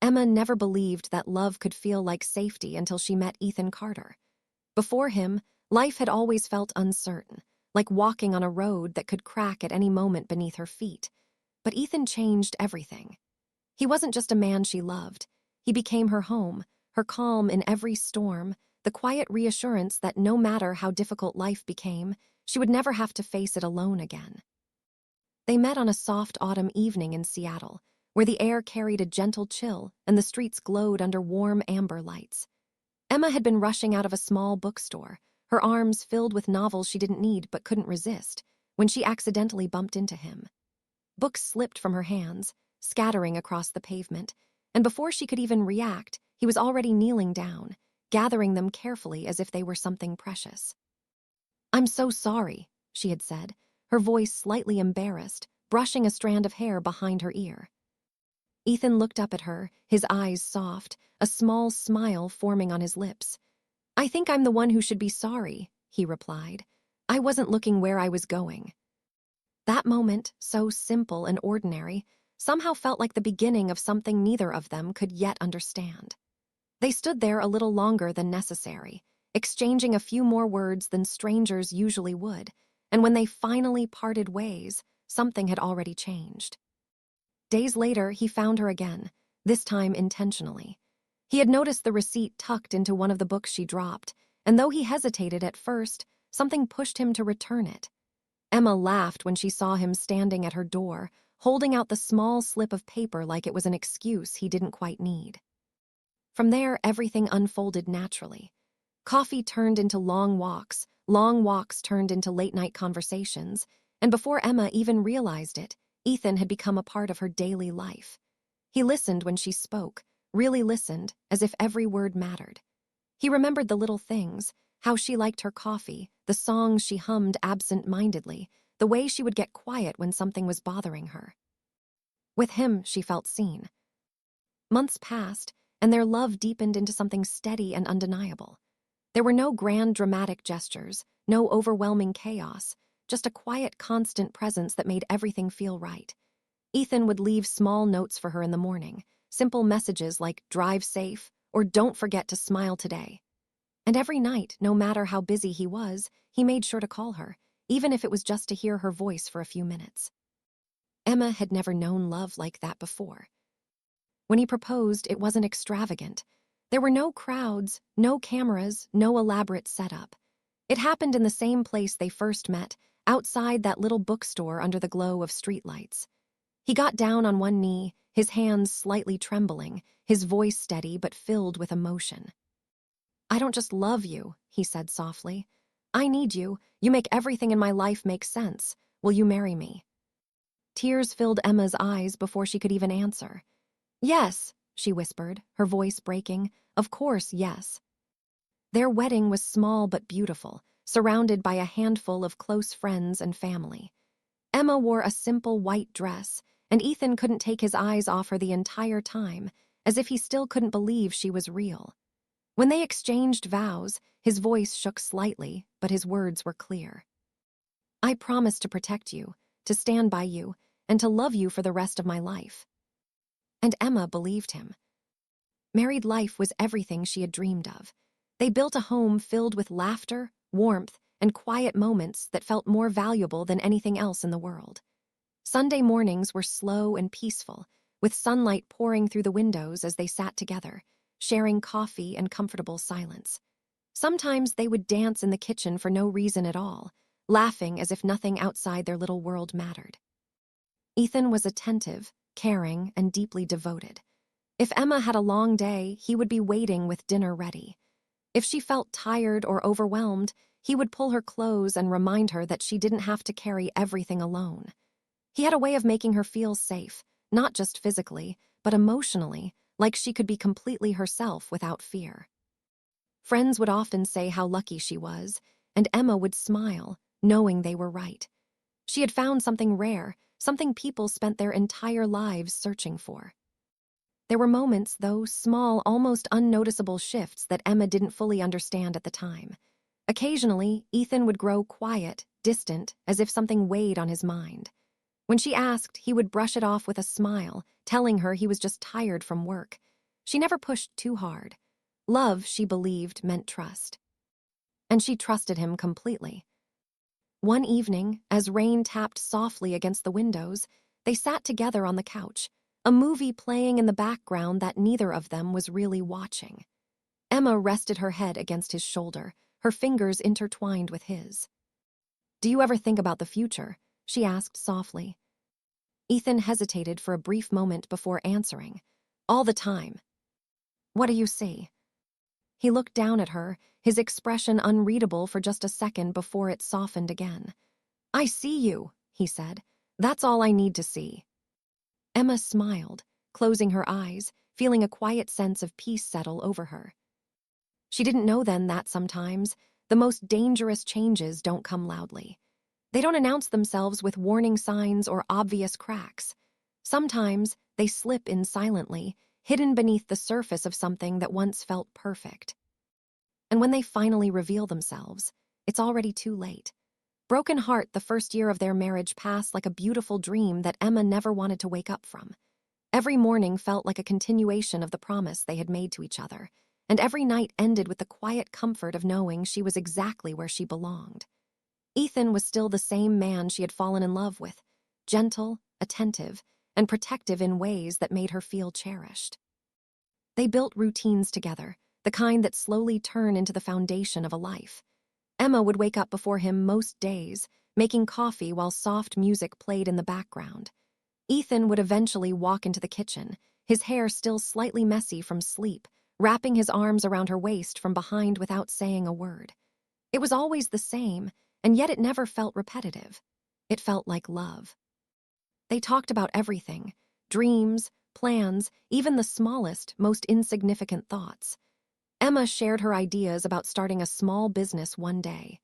Emma never believed that love could feel like safety until she met Ethan Carter. Before him, life had always felt uncertain, like walking on a road that could crack at any moment beneath her feet. But Ethan changed everything. He wasn't just a man she loved. He became her home, her calm in every storm, the quiet reassurance that no matter how difficult life became, she would never have to face it alone again. They met on a soft autumn evening in Seattle, where the air carried a gentle chill and the streets glowed under warm amber lights. Emma had been rushing out of a small bookstore, her arms filled with novels she didn't need but couldn't resist, when she accidentally bumped into him. Books slipped from her hands, scattering across the pavement, and before she could even react, he was already kneeling down, gathering them carefully as if they were something precious. "I'm so sorry," she had said, her voice slightly embarrassed, brushing a strand of hair behind her ear. Ethan looked up at her, his eyes soft, a small smile forming on his lips. "I think I'm the one who should be sorry," he replied. "I wasn't looking where I was going." That moment, so simple and ordinary, somehow felt like the beginning of something neither of them could yet understand. They stood there a little longer than necessary, exchanging a few more words than strangers usually would, and when they finally parted ways, something had already changed. Days later, he found her again, this time intentionally. He had noticed the receipt tucked into one of the books she dropped, and though he hesitated at first, something pushed him to return it. Emma laughed when she saw him standing at her door, holding out the small slip of paper like it was an excuse he didn't quite need. From there, everything unfolded naturally. Coffee turned into long walks turned into late-night conversations, and before Emma even realized it, Ethan had become a part of her daily life. He listened when she spoke, really listened, as if every word mattered. He remembered the little things, how she liked her coffee, the songs she hummed absent-mindedly, the way she would get quiet when something was bothering her. With him, she felt seen. Months passed, and their love deepened into something steady and undeniable. There were no grand dramatic gestures, no overwhelming chaos, just a quiet, constant presence that made everything feel right. Ethan would leave small notes for her in the morning, simple messages like "drive safe" or "don't forget to smile today." And every night, no matter how busy he was, he made sure to call her, even if it was just to hear her voice for a few minutes. Emma had never known love like that before. When he proposed, it wasn't extravagant. There were no crowds, no cameras, no elaborate setup. It happened in the same place they first met, outside that little bookstore under the glow of streetlights. He got down on one knee, his hands slightly trembling, his voice steady but filled with emotion. "I don't just love you," he said softly. "I need you. You make everything in my life make sense. Will you marry me?" Tears filled Emma's eyes before she could even answer. "Yes," she whispered, her voice breaking. "Of course, yes." Their wedding was small but beautiful, surrounded by a handful of close friends and family. Emma wore a simple white dress, and Ethan couldn't take his eyes off her the entire time, as if he still couldn't believe she was real. When they exchanged vows, his voice shook slightly, but his words were clear. "I promise to protect you, to stand by you, and to love you for the rest of my life." And Emma believed him. Married life was everything she had dreamed of. They built a home filled with laughter, warmth, and quiet moments that felt more valuable than anything else in the world. Sunday mornings were slow and peaceful, with sunlight pouring through the windows as they sat together, sharing coffee and comfortable silence. Sometimes they would dance in the kitchen for no reason at all, laughing as if nothing outside their little world mattered. Ethan was attentive, caring, and deeply devoted. If Emma had a long day, he would be waiting with dinner ready. If she felt tired or overwhelmed, he would pull her close and remind her that she didn't have to carry everything alone. He had a way of making her feel safe, not just physically, but emotionally, like she could be completely herself without fear. Friends would often say how lucky she was, and Emma would smile, knowing they were right. She had found something rare, something people spent their entire lives searching for. There were moments, though, small, almost unnoticeable shifts that Emma didn't fully understand at the time. Occasionally, Ethan would grow quiet, distant, as if something weighed on his mind. When she asked, he would brush it off with a smile, telling her he was just tired from work. She never pushed too hard. Love, she believed, meant trust. And she trusted him completely. One evening, as rain tapped softly against the windows, they sat together on the couch, a movie playing in the background that neither of them was really watching. Emma rested her head against his shoulder, her fingers intertwined with his. "Do you ever think about the future?" she asked softly. Ethan hesitated for a brief moment before answering. "All the time." "What do you see?" He looked down at her, his expression unreadable for just a second before it softened again. "I see you," he said. "That's all I need to see." Emma smiled, closing her eyes, feeling a quiet sense of peace settle over her. She didn't know then that sometimes the most dangerous changes don't come loudly. They don't announce themselves with warning signs or obvious cracks. Sometimes they slip in silently, hidden beneath the surface of something that once felt perfect. And when they finally reveal themselves, it's already too late. Broken Heart, the first year of their marriage, passed like a beautiful dream that Emma never wanted to wake up from. Every morning felt like a continuation of the promise they had made to each other, and every night ended with the quiet comfort of knowing she was exactly where she belonged. Ethan was still the same man she had fallen in love with, gentle, attentive, and protective in ways that made her feel cherished. They built routines together, the kind that slowly turn into the foundation of a life. Emma would wake up before him most days, making coffee while soft music played in the background. Ethan would eventually walk into the kitchen, his hair still slightly messy from sleep, wrapping his arms around her waist from behind without saying a word. It was always the same, and yet it never felt repetitive. It felt like love. They talked about everything: dreams, plans, even the smallest, most insignificant thoughts. Emma shared her ideas about starting a small business one day.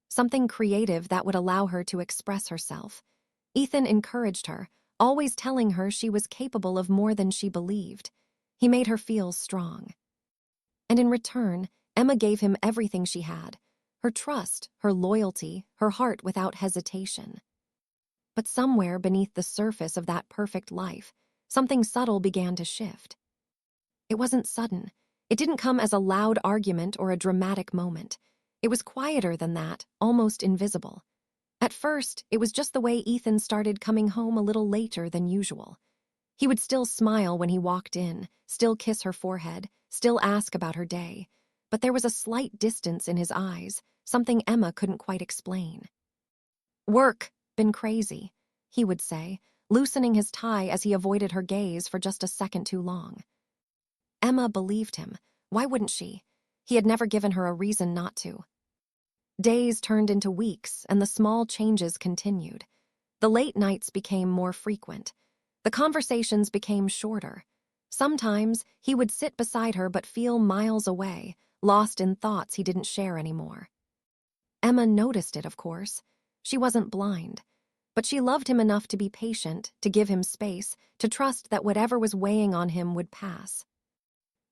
Something creative that would allow her to express herself. Ethan encouraged her, always telling her she was capable of more than she believed. He made her feel strong. And in return, Emma gave him everything she had: her trust, her loyalty, her heart without hesitation. But somewhere beneath the surface of that perfect life, something subtle began to shift. It wasn't sudden. It didn't come as a loud argument or a dramatic moment. It was quieter than that, almost invisible. At first, it was just the way Ethan started coming home a little later than usual. He would still smile when he walked in, still kiss her forehead, still ask about her day. But there was a slight distance in his eyes, something Emma couldn't quite explain. "Work, been crazy," he would say, loosening his tie as he avoided her gaze for just a second too long. Emma believed him. Why wouldn't she? He had never given her a reason not to. Days turned into weeks, and the small changes continued. The late nights became more frequent. The conversations became shorter. Sometimes he would sit beside her but feel miles away, lost in thoughts he didn't share anymore. Emma noticed it, of course. She wasn't blind. But she loved him enough to be patient, to give him space, to trust that whatever was weighing on him would pass.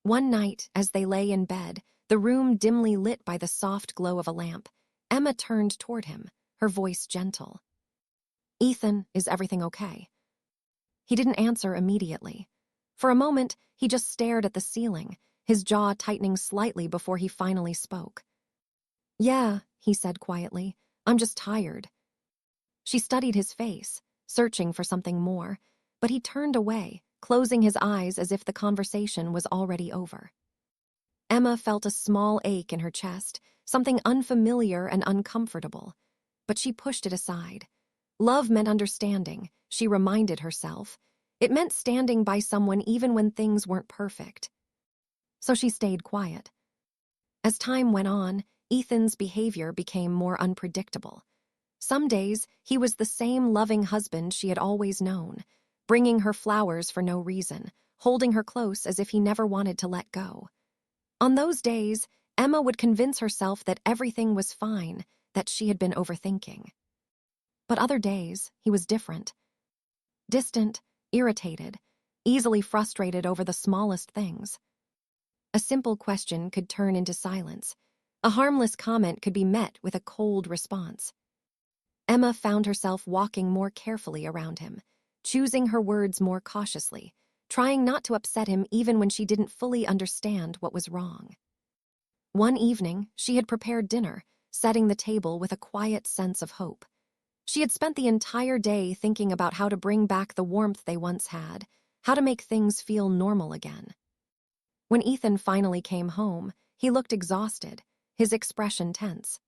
One night, as they lay in bed, the room dimly lit by the soft glow of a lamp, Emma turned toward him, her voice gentle. "Ethan, is everything okay?" He didn't answer immediately. For a moment, he just stared at the ceiling, his jaw tightening slightly before he finally spoke. "Yeah," he said quietly, "I'm just tired." She studied his face, searching for something more, but he turned away, closing his eyes as if the conversation was already over. Emma felt a small ache in her chest, something unfamiliar and uncomfortable, but she pushed it aside. Love meant understanding, she reminded herself. It meant standing by someone even when things weren't perfect. So she stayed quiet. As time went on, Ethan's behavior became more unpredictable. Some days, he was the same loving husband she had always known, bringing her flowers for no reason, holding her close as if he never wanted to let go. On those days, Emma would convince herself that everything was fine, that she had been overthinking. But other days, he was different. Distant, irritated, easily frustrated over the smallest things. A simple question could turn into silence. A harmless comment could be met with a cold response. Emma found herself walking more carefully around him, choosing her words more cautiously, trying not to upset him even when she didn't fully understand what was wrong. One evening, she had prepared dinner, setting the table with a quiet sense of hope. She had spent the entire day thinking about how to bring back the warmth they once had, how to make things feel normal again. When Ethan finally came home, he looked exhausted, his expression tense.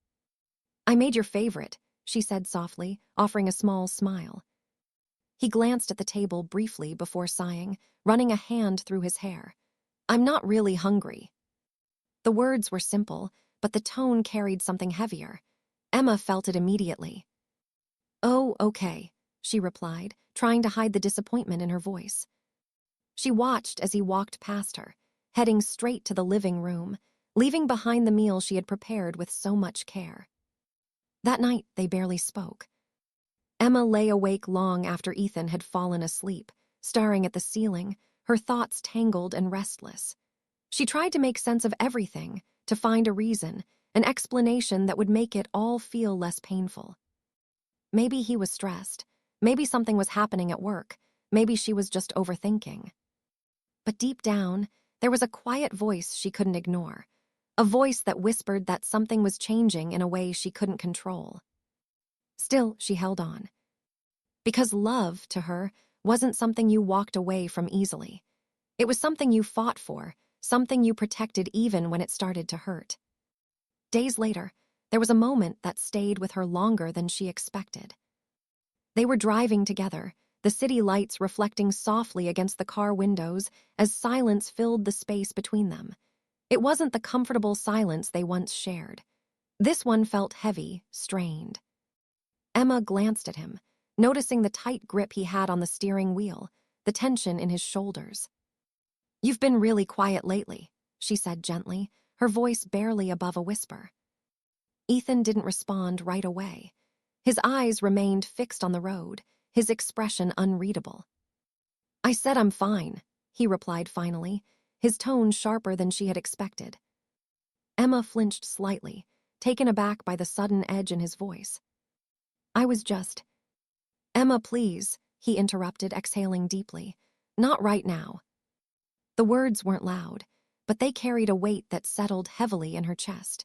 "I made your favorite," she said softly, offering a small smile. He glanced at the table briefly before sighing, running a hand through his hair. "I'm not really hungry." The words were simple, but the tone carried something heavier. Emma felt it immediately. "Oh, okay," she replied, trying to hide the disappointment in her voice. She watched as he walked past her, heading straight to the living room, leaving behind the meal she had prepared with so much care. That night, they barely spoke. Emma lay awake long after Ethan had fallen asleep, staring at the ceiling, her thoughts tangled and restless. She tried to make sense of everything, to find a reason, an explanation that would make it all feel less painful. Maybe he was stressed. Maybe something was happening at work. Maybe she was just overthinking. But deep down, there was a quiet voice she couldn't ignore, a voice that whispered that something was changing in a way she couldn't control. Still, she held on. Because love, to her, wasn't something you walked away from easily. It was something you fought for, something you protected even when it started to hurt. Days later, there was a moment that stayed with her longer than she expected. They were driving together, the city lights reflecting softly against the car windows as silence filled the space between them. It wasn't the comfortable silence they once shared. This one felt heavy, strained. Emma glanced at him, noticing the tight grip he had on the steering wheel, the tension in his shoulders. "You've been really quiet lately," she said gently, her voice barely above a whisper. Ethan didn't respond right away. His eyes remained fixed on the road, his expression unreadable. "I said I'm fine," he replied finally, his tone sharper than she had expected. Emma flinched slightly, taken aback by the sudden edge in his voice. "I was just—" "Emma, please," he interrupted, exhaling deeply. "Not right now." The words weren't loud, but they carried a weight that settled heavily in her chest.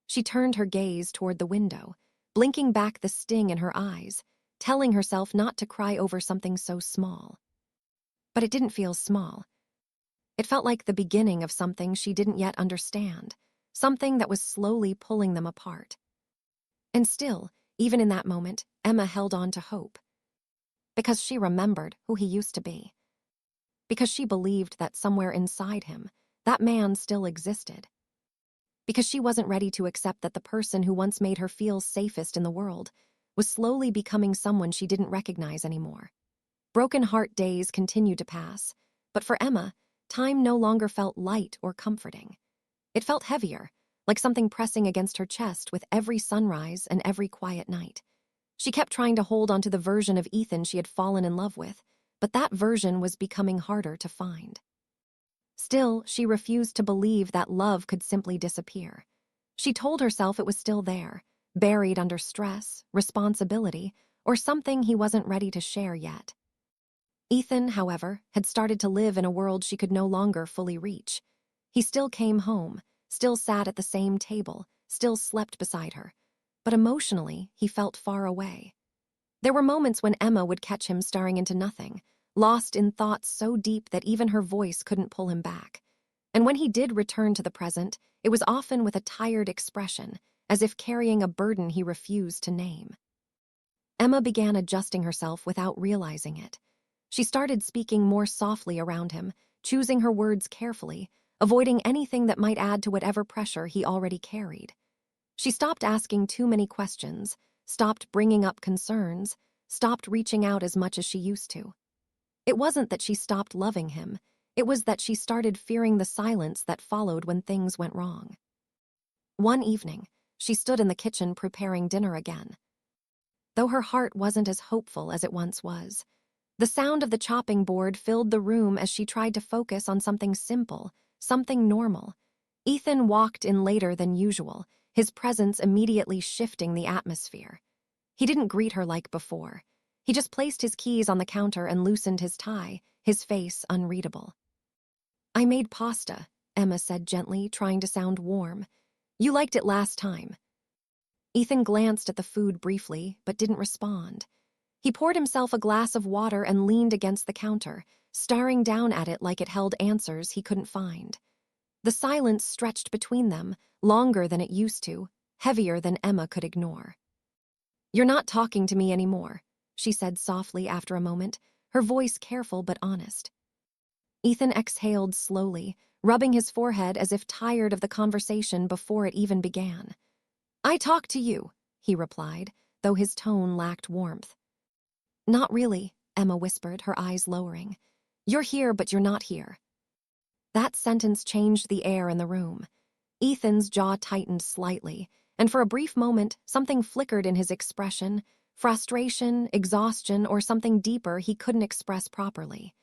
She turned her gaze toward the window, blinking back the sting in her eyes, telling herself not to cry over something so small. But it didn't feel small. It felt like the beginning of something she didn't yet understand, something that was slowly pulling them apart. And still, even in that moment, Emma held on to hope. Because she remembered who he used to be. Because she believed that somewhere inside him, that man still existed. Because she wasn't ready to accept that the person who once made her feel safest in the world was slowly becoming someone she didn't recognize anymore. Broken heart days continued to pass, but for Emma, time no longer felt light or comforting. It felt heavier, like something pressing against her chest with every sunrise and every quiet night. She kept trying to hold onto the version of Ethan she had fallen in love with, but that version was becoming harder to find. Still, she refused to believe that love could simply disappear. She told herself it was still there, buried under stress, responsibility, or something he wasn't ready to share yet. Ethan, however, had started to live in a world she could no longer fully reach. He still came home, still sat at the same table, still slept beside her. But emotionally, he felt far away. There were moments when Emma would catch him staring into nothing, lost in thoughts so deep that even her voice couldn't pull him back. And when he did return to the present, it was often with a tired expression, as if carrying a burden he refused to name. Emma began adjusting herself without realizing it. She started speaking more softly around him, choosing her words carefully, avoiding anything that might add to whatever pressure he already carried. She stopped asking too many questions, stopped bringing up concerns, stopped reaching out as much as she used to. It wasn't that she stopped loving him, it was that she started fearing the silence that followed when things went wrong. One evening, she stood in the kitchen preparing dinner again. Though her heart wasn't as hopeful as it once was, the sound of the chopping board filled the room as she tried to focus on something simple, something normal. Ethan walked in later than usual, his presence immediately shifting the atmosphere. He didn't greet her like before. He just placed his keys on the counter and loosened his tie, his face unreadable. "I made pasta," Emma said gently, trying to sound warm. "You liked it last time." Ethan glanced at the food briefly, but didn't respond. He poured himself a glass of water and leaned against the counter, staring down at it like it held answers he couldn't find. The silence stretched between them, longer than it used to, heavier than Emma could ignore. "You're not talking to me anymore," she said softly after a moment, her voice careful but honest. Ethan exhaled slowly, rubbing his forehead as if tired of the conversation before it even began. "I talk to you," he replied, though his tone lacked warmth. "Not really," Emma whispered, her eyes lowering. "You're here, but you're not here." That sentence changed the air in the room. Ethan's jaw tightened slightly, and for a brief moment, something flickered in his expression, frustration, exhaustion, or something deeper he couldn't express properly.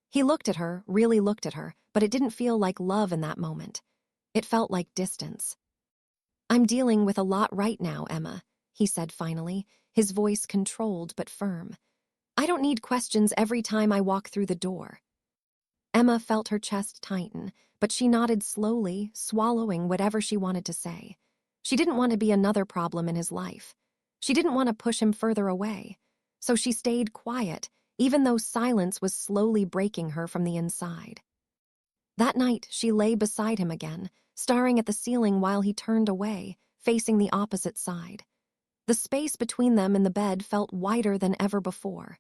He looked at her, really looked at her, but it didn't feel like love in that moment. It felt like distance. "I'm dealing with a lot right now, Emma," he said finally, his voice controlled but firm. "I don't need questions every time I walk through the door." Emma felt her chest tighten, but she nodded slowly, swallowing whatever she wanted to say. She didn't want to be another problem in his life. She didn't want to push him further away. So she stayed quiet, even though silence was slowly breaking her from the inside. That night, she lay beside him again, staring at the ceiling while he turned away, facing the opposite side. The space between them in the bed felt wider than ever before.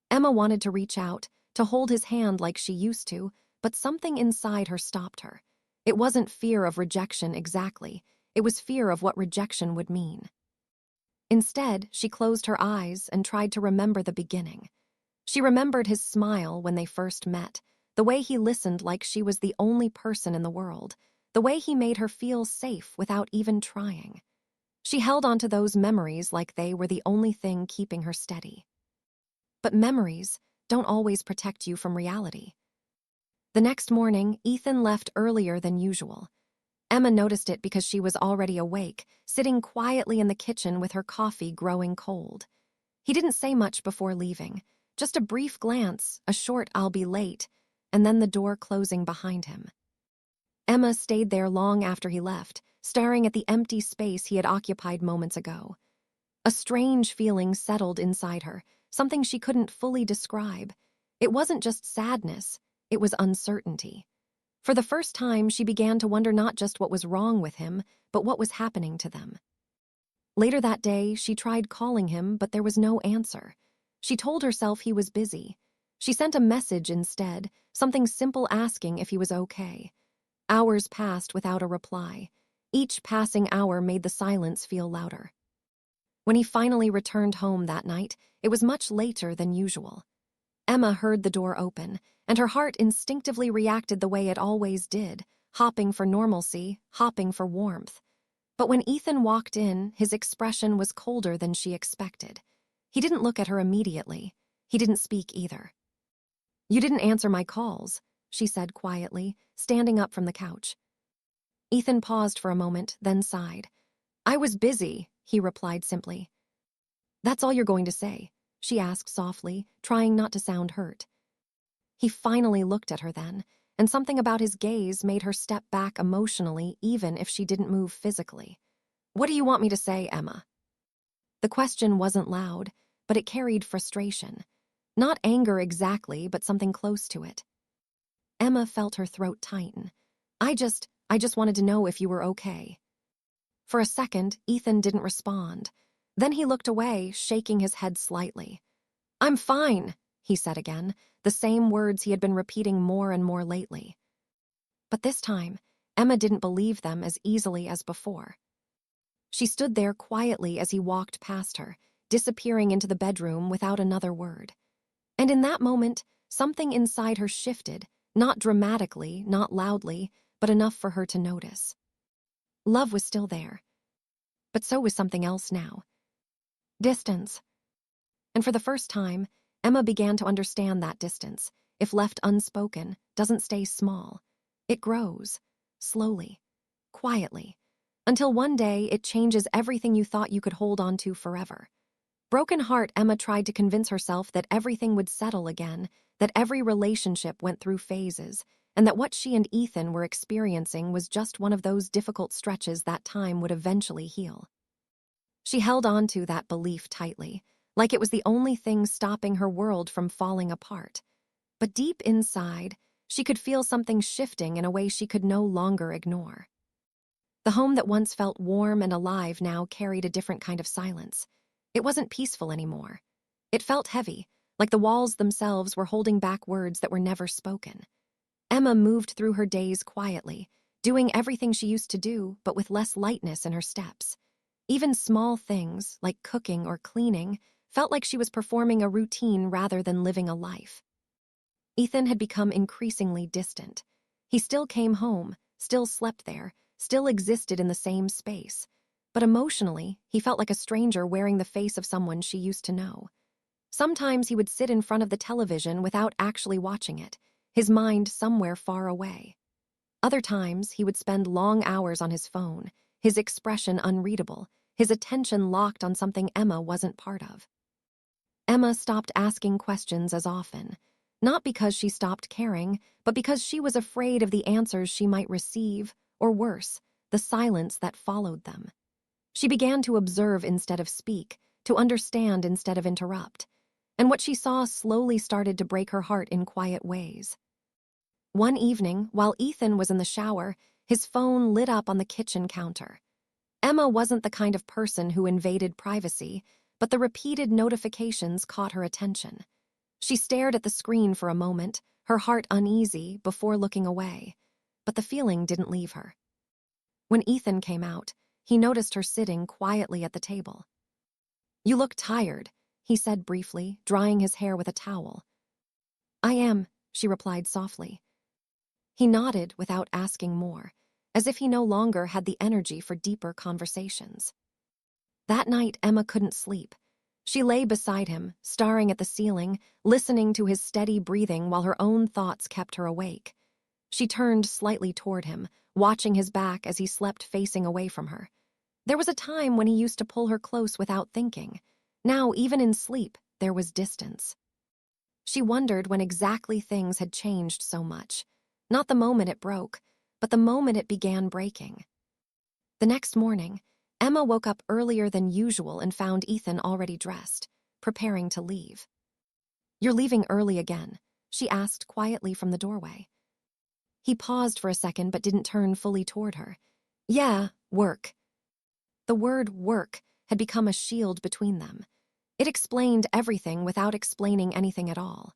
Emma wanted to reach out, to hold his hand like she used to, but something inside her stopped her. It wasn't fear of rejection exactly, it was fear of what rejection would mean. Instead, she closed her eyes and tried to remember the beginning. She remembered his smile when they first met, the way he listened like she was the only person in the world, the way he made her feel safe without even trying. She held onto those memories like they were the only thing keeping her steady. But memories don't always protect you from reality. The next morning, Ethan left earlier than usual. Emma noticed it because she was already awake, sitting quietly in the kitchen with her coffee growing cold. He didn't say much before leaving, just a brief glance, a short "I'll be late," and then the door closing behind him. Emma stayed there long after he left, staring at the empty space he had occupied moments ago. A strange feeling settled inside her, something she couldn't fully describe. It wasn't just sadness, it was uncertainty. For the first time, she began to wonder not just what was wrong with him, but what was happening to them. Later that day, she tried calling him, but there was no answer. She told herself he was busy. She sent a message instead, something simple asking if he was okay. Hours passed without a reply. Each passing hour made the silence feel louder. When he finally returned home that night, it was much later than usual. Emma heard the door open, and her heart instinctively reacted the way it always did, hopping for normalcy, hopping for warmth. But when Ethan walked in, his expression was colder than she expected. He didn't look at her immediately. He didn't speak either. "You didn't answer my calls," she said quietly, standing up from the couch. Ethan paused for a moment, then sighed. "I was busy," he replied simply. "That's all you're going to say?" she asked softly, trying not to sound hurt. He finally looked at her then, and something about his gaze made her step back emotionally even if she didn't move physically. "What do you want me to say, Emma?" The question wasn't loud, but it carried frustration. Not anger exactly, but something close to it. Emma felt her throat tighten. I just wanted to know if you were okay." For a second, Ethan didn't respond. Then he looked away, shaking his head slightly. "I'm fine," he said again, the same words he had been repeating more and more lately. But this time, Emma didn't believe them as easily as before. She stood there quietly as he walked past her, disappearing into the bedroom without another word. And in that moment, something inside her shifted, not dramatically, not loudly, but enough for her to notice. Love was still there, but so was something else now. Distance. And for the first time, Emma began to understand that distance, if left unspoken, doesn't stay small. It grows, slowly, quietly, until one day it changes everything you thought you could hold on to forever. Broken heart, Emma tried to convince herself that everything would settle again, that every relationship went through phases, and that what she and Ethan were experiencing was just one of those difficult stretches that time would eventually heal. She held on to that belief tightly, like it was the only thing stopping her world from falling apart. But deep inside, she could feel something shifting in a way she could no longer ignore. The home that once felt warm and alive now carried a different kind of silence. It wasn't peaceful anymore. It felt heavy, like the walls themselves were holding back words that were never spoken. Emma moved through her days quietly, doing everything she used to do, but with less lightness in her steps. Even small things, like cooking or cleaning, felt like she was performing a routine rather than living a life. Ethan had become increasingly distant. He still came home, still slept there, still existed in the same space. But emotionally, he felt like a stranger wearing the face of someone she used to know. Sometimes he would sit in front of the television without actually watching it, his mind somewhere far away. Other times, he would spend long hours on his phone, his expression unreadable, his attention locked on something Emma wasn't part of. Emma stopped asking questions as often, not because she stopped caring, but because she was afraid of the answers she might receive, or worse, the silence that followed them. She began to observe instead of speak, to understand instead of interrupt, and what she saw slowly started to break her heart in quiet ways. One evening, while Ethan was in the shower, his phone lit up on the kitchen counter. Emma wasn't the kind of person who invaded privacy, but the repeated notifications caught her attention. She stared at the screen for a moment, her heart uneasy, before looking away. But the feeling didn't leave her. When Ethan came out, he noticed her sitting quietly at the table. "You look tired," he said briefly, drying his hair with a towel. "I am," she replied softly. He nodded without asking more, as if he no longer had the energy for deeper conversations. That night, Emma couldn't sleep. She lay beside him, staring at the ceiling, listening to his steady breathing while her own thoughts kept her awake. She turned slightly toward him, watching his back as he slept facing away from her. There was a time when he used to pull her close without thinking. Now, even in sleep, there was distance. She wondered when exactly things had changed so much. Not the moment it broke, but the moment it began breaking. The next morning, Emma woke up earlier than usual and found Ethan already dressed, preparing to leave. "You're leaving early again?" she asked quietly from the doorway. He paused for a second but didn't turn fully toward her. "Yeah, work." The word work had become a shield between them. It explained everything without explaining anything at all.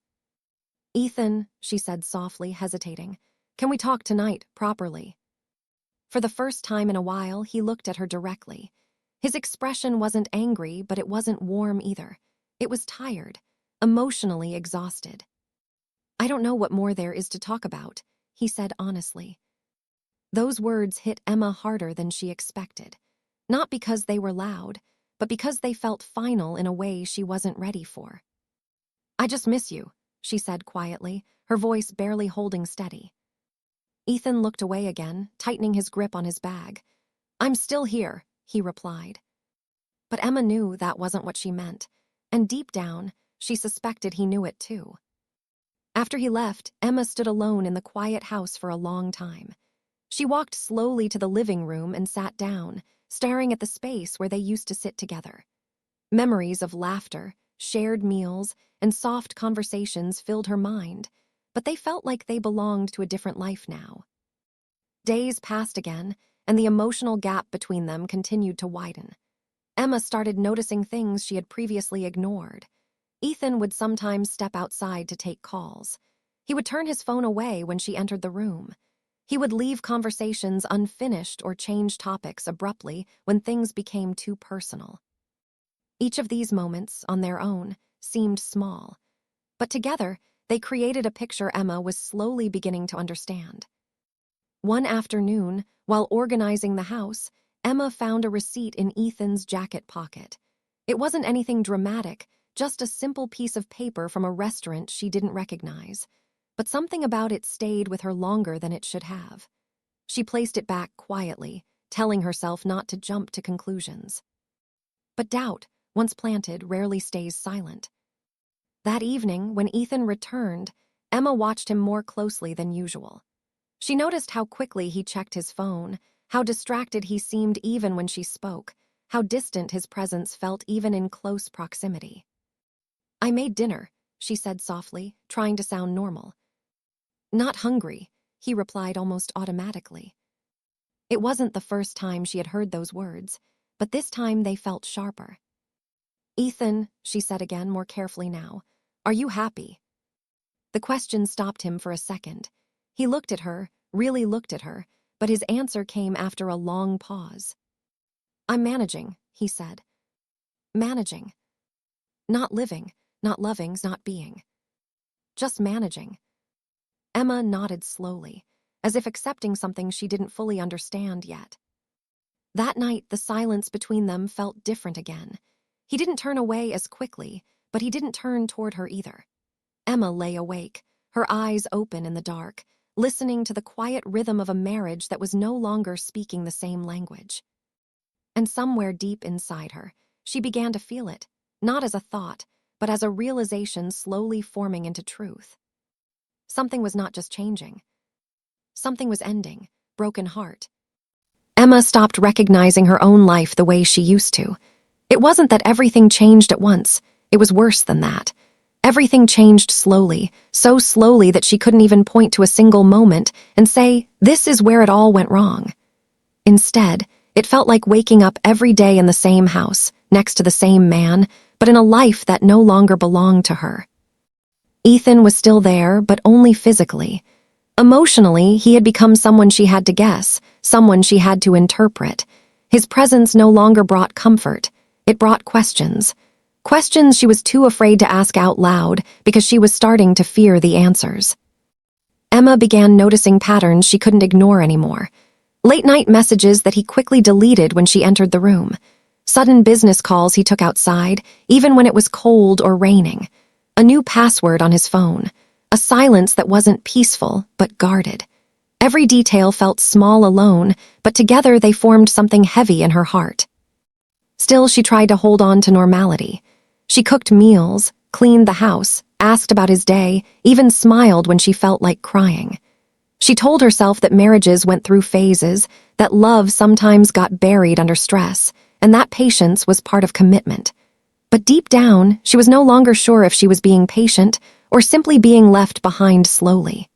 "Ethan," she said softly, hesitating, "can we talk tonight, properly?" For the first time in a while, he looked at her directly. His expression wasn't angry, but it wasn't warm either. It was tired, emotionally exhausted. "I don't know what more there is to talk about," he said honestly. Those words hit Emma harder than she expected. Not because they were loud, but because they felt final in a way she wasn't ready for. "I just miss you," she said quietly, her voice barely holding steady. Ethan looked away again, tightening his grip on his bag. "I'm still here," he replied. But Emma knew that wasn't what she meant, and deep down, she suspected he knew it too. After he left, Emma stood alone in the quiet house for a long time. She walked slowly to the living room and sat down, staring at the space where they used to sit together. Memories of laughter, shared meals, and soft conversations filled her mind, but they felt like they belonged to a different life now. Days passed again, and the emotional gap between them continued to widen. Emma started noticing things she had previously ignored. Ethan would sometimes step outside to take calls. He would turn his phone away when she entered the room. He would leave conversations unfinished or change topics abruptly when things became too personal. Each of these moments, on their own, seemed small, but together they created a picture Emma was slowly beginning to understand. One afternoon, while organizing the house, Emma found a receipt in Ethan's jacket pocket. It wasn't anything dramatic, just a simple piece of paper from a restaurant she didn't recognize. But something about it stayed with her longer than it should have. She placed it back quietly, telling herself not to jump to conclusions. But doubt, once planted, rarely stays silent. That evening, when Ethan returned, Emma watched him more closely than usual. She noticed how quickly he checked his phone, how distracted he seemed even when she spoke, how distant his presence felt even in close proximity. "I made dinner," she said softly, trying to sound normal. "Not hungry," he replied almost automatically. It wasn't the first time she had heard those words, but this time they felt sharper. "Ethan," she said again, more carefully now, "are you happy?" The question stopped him for a second. He looked at her, really looked at her, but his answer came after a long pause. "I'm managing," he said. "Managing. Not living, not loving, not being. Just managing." Emma nodded slowly, as if accepting something she didn't fully understand yet. That night, the silence between them felt different again. He didn't turn away as quickly, but he didn't turn toward her either. Emma lay awake, her eyes open in the dark, listening to the quiet rhythm of a marriage that was no longer speaking the same language. And somewhere deep inside her, she began to feel it, not as a thought, but as a realization slowly forming into truth. Something was not just changing. Something was ending, broken heart. Emma stopped recognizing her own life the way she used to. It wasn't that everything changed at once, it was worse than that. Everything changed slowly, so slowly that she couldn't even point to a single moment and say, "This is where it all went wrong." Instead, it felt like waking up every day in the same house, next to the same man, but in a life that no longer belonged to her. Ethan was still there, but only physically. Emotionally, he had become someone she had to guess, someone she had to interpret. His presence no longer brought comfort. It brought questions. Questions she was too afraid to ask out loud because she was starting to fear the answers. Emma began noticing patterns she couldn't ignore anymore. Late-night messages that he quickly deleted when she entered the room. Sudden business calls he took outside, even when it was cold or raining. A new password on his phone. A silence that wasn't peaceful, but guarded. Every detail felt small alone, but together they formed something heavy in her heart. Still, she tried to hold on to normality. She cooked meals, cleaned the house, asked about his day, even smiled when she felt like crying. She told herself that marriages went through phases, that love sometimes got buried under stress, and that patience was part of commitment. But deep down, she was no longer sure if she was being patient or simply being left behind slowly.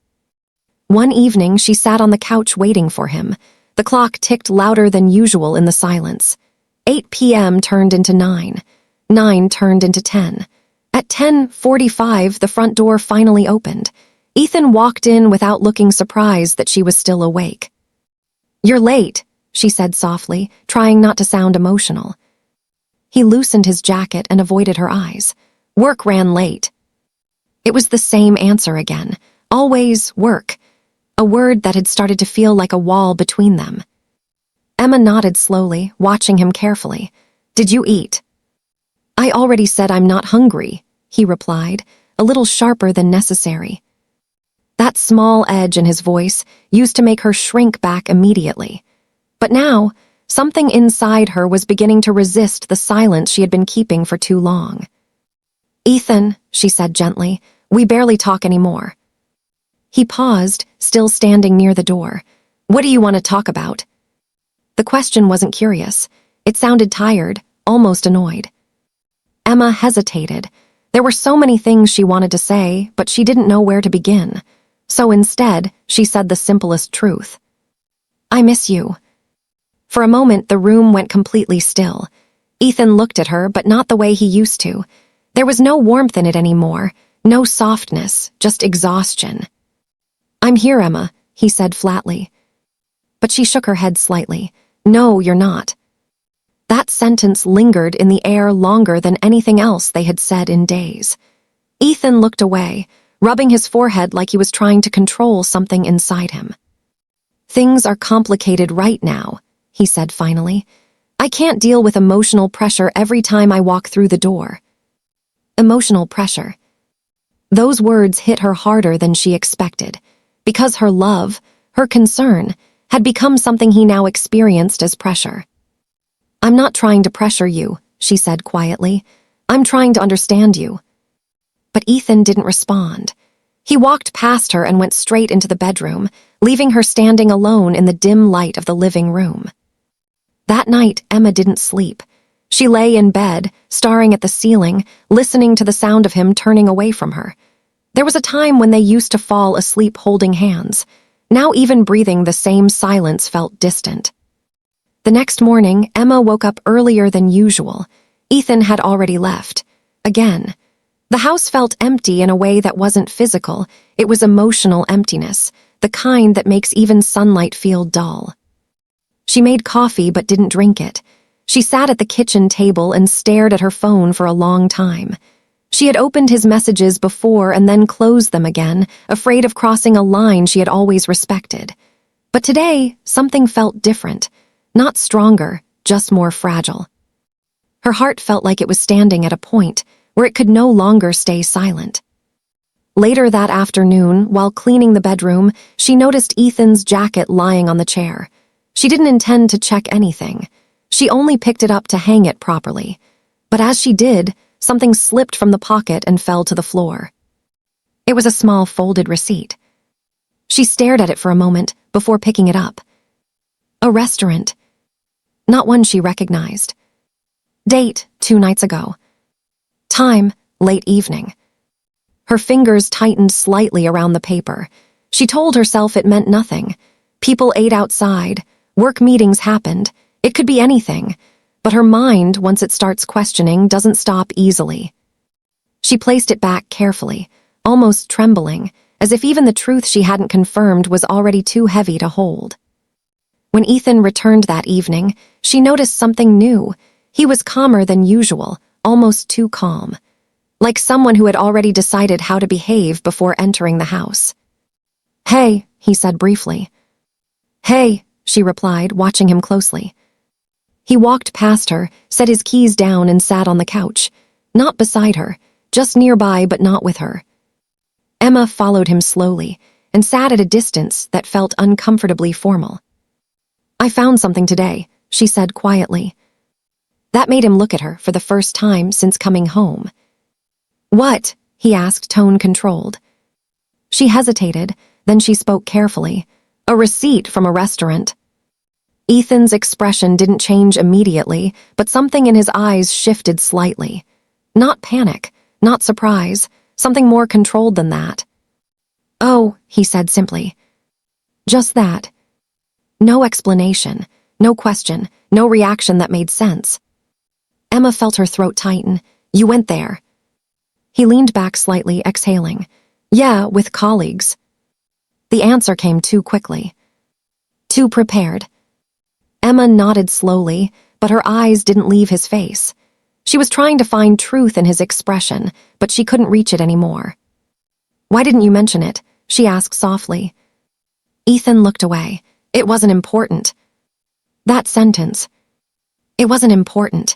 One evening, she sat on the couch waiting for him. The clock ticked louder than usual in the silence. 8 p.m. turned into 9. 9 turned into 10. At 10:45, the front door finally opened. Ethan walked in without looking surprised that she was still awake. "You're late," she said softly, trying not to sound emotional. He loosened his jacket and avoided her eyes. "Work ran late." It was the same answer again. Always work. A word that had started to feel like a wall between them. Emma nodded slowly, watching him carefully. "Did you eat?" "I already said I'm not hungry," he replied, a little sharper than necessary. That small edge in his voice used to make her shrink back immediately. But now, something inside her was beginning to resist the silence she had been keeping for too long. "Ethan," she said gently, "we barely talk anymore." He paused, still standing near the door. "What do you want to talk about?" The question wasn't curious. It sounded tired, almost annoyed. Emma hesitated. There were so many things she wanted to say, but she didn't know where to begin. So instead, she said the simplest truth. "I miss you." For a moment, the room went completely still. Ethan looked at her, but not the way he used to. There was no warmth in it anymore, no softness, just exhaustion. "I'm here, Emma," he said flatly. But she shook her head slightly. "No, you're not." That sentence lingered in the air longer than anything else they had said in days. Ethan looked away, rubbing his forehead like he was trying to control something inside him. "Things are complicated right now," he said finally. "I can't deal with emotional pressure every time I walk through the door." Emotional pressure. Those words hit her harder than she expected, because her love, her concern, had become something he now experienced as pressure. "I'm not trying to pressure you," she said quietly. "I'm trying to understand you." But Ethan didn't respond. He walked past her and went straight into the bedroom, leaving her standing alone in the dim light of the living room. That night, Emma didn't sleep. She lay in bed, staring at the ceiling, listening to the sound of him turning away from her. There was a time when they used to fall asleep holding hands. Now even breathing the same silence felt distant. The next morning, Emma woke up earlier than usual. Ethan had already left. Again. The house felt empty in a way that wasn't physical. It was emotional emptiness, the kind that makes even sunlight feel dull. She made coffee but didn't drink it. She sat at the kitchen table and stared at her phone for a long time. She had opened his messages before and then closed them again, afraid of crossing a line she had always respected. But today, something felt different. Not stronger, just more fragile. Her heart felt like it was standing at a point where it could no longer stay silent. Later that afternoon, while cleaning the bedroom, she noticed Ethan's jacket lying on the chair. She didn't intend to check anything. She only picked it up to hang it properly. But as she did, something slipped from the pocket and fell to the floor. It was a small folded receipt. She stared at it for a moment before picking it up. A restaurant. Not one she recognized. Date, 2 nights ago. Time, late evening. Her fingers tightened slightly around the paper. She told herself it meant nothing. People ate outside. Work meetings happened. It could be anything. But her mind, once it starts questioning, doesn't stop easily. She placed it back carefully, almost trembling, as if even the truth she hadn't confirmed was already too heavy to hold. When Ethan returned that evening, she noticed something new. He was calmer than usual, almost too calm. Like someone who had already decided how to behave before entering the house. "Hey," he said briefly. "Hey," she replied, watching him closely. He walked past her, set his keys down and sat on the couch. Not beside her, just nearby but not with her. Emma followed him slowly and sat at a distance that felt uncomfortably formal. "I found something today," she said quietly. That made him look at her for the first time since coming home. "What?" he asked, tone controlled. She hesitated, then she spoke carefully. "A receipt from a restaurant." Ethan's expression didn't change immediately, but something in his eyes shifted slightly. Not panic, not surprise, something more controlled than that. "Oh," he said simply. Just that. No explanation, no question, no reaction that made sense. Emma felt her throat tighten. "You went there." He leaned back slightly, exhaling. "Yeah, with colleagues." The answer came too quickly. Too prepared. Emma nodded slowly, but her eyes didn't leave his face. She was trying to find truth in his expression, but she couldn't reach it anymore. "Why didn't you mention it?" she asked softly. Ethan looked away. "It wasn't important." That sentence. It wasn't important.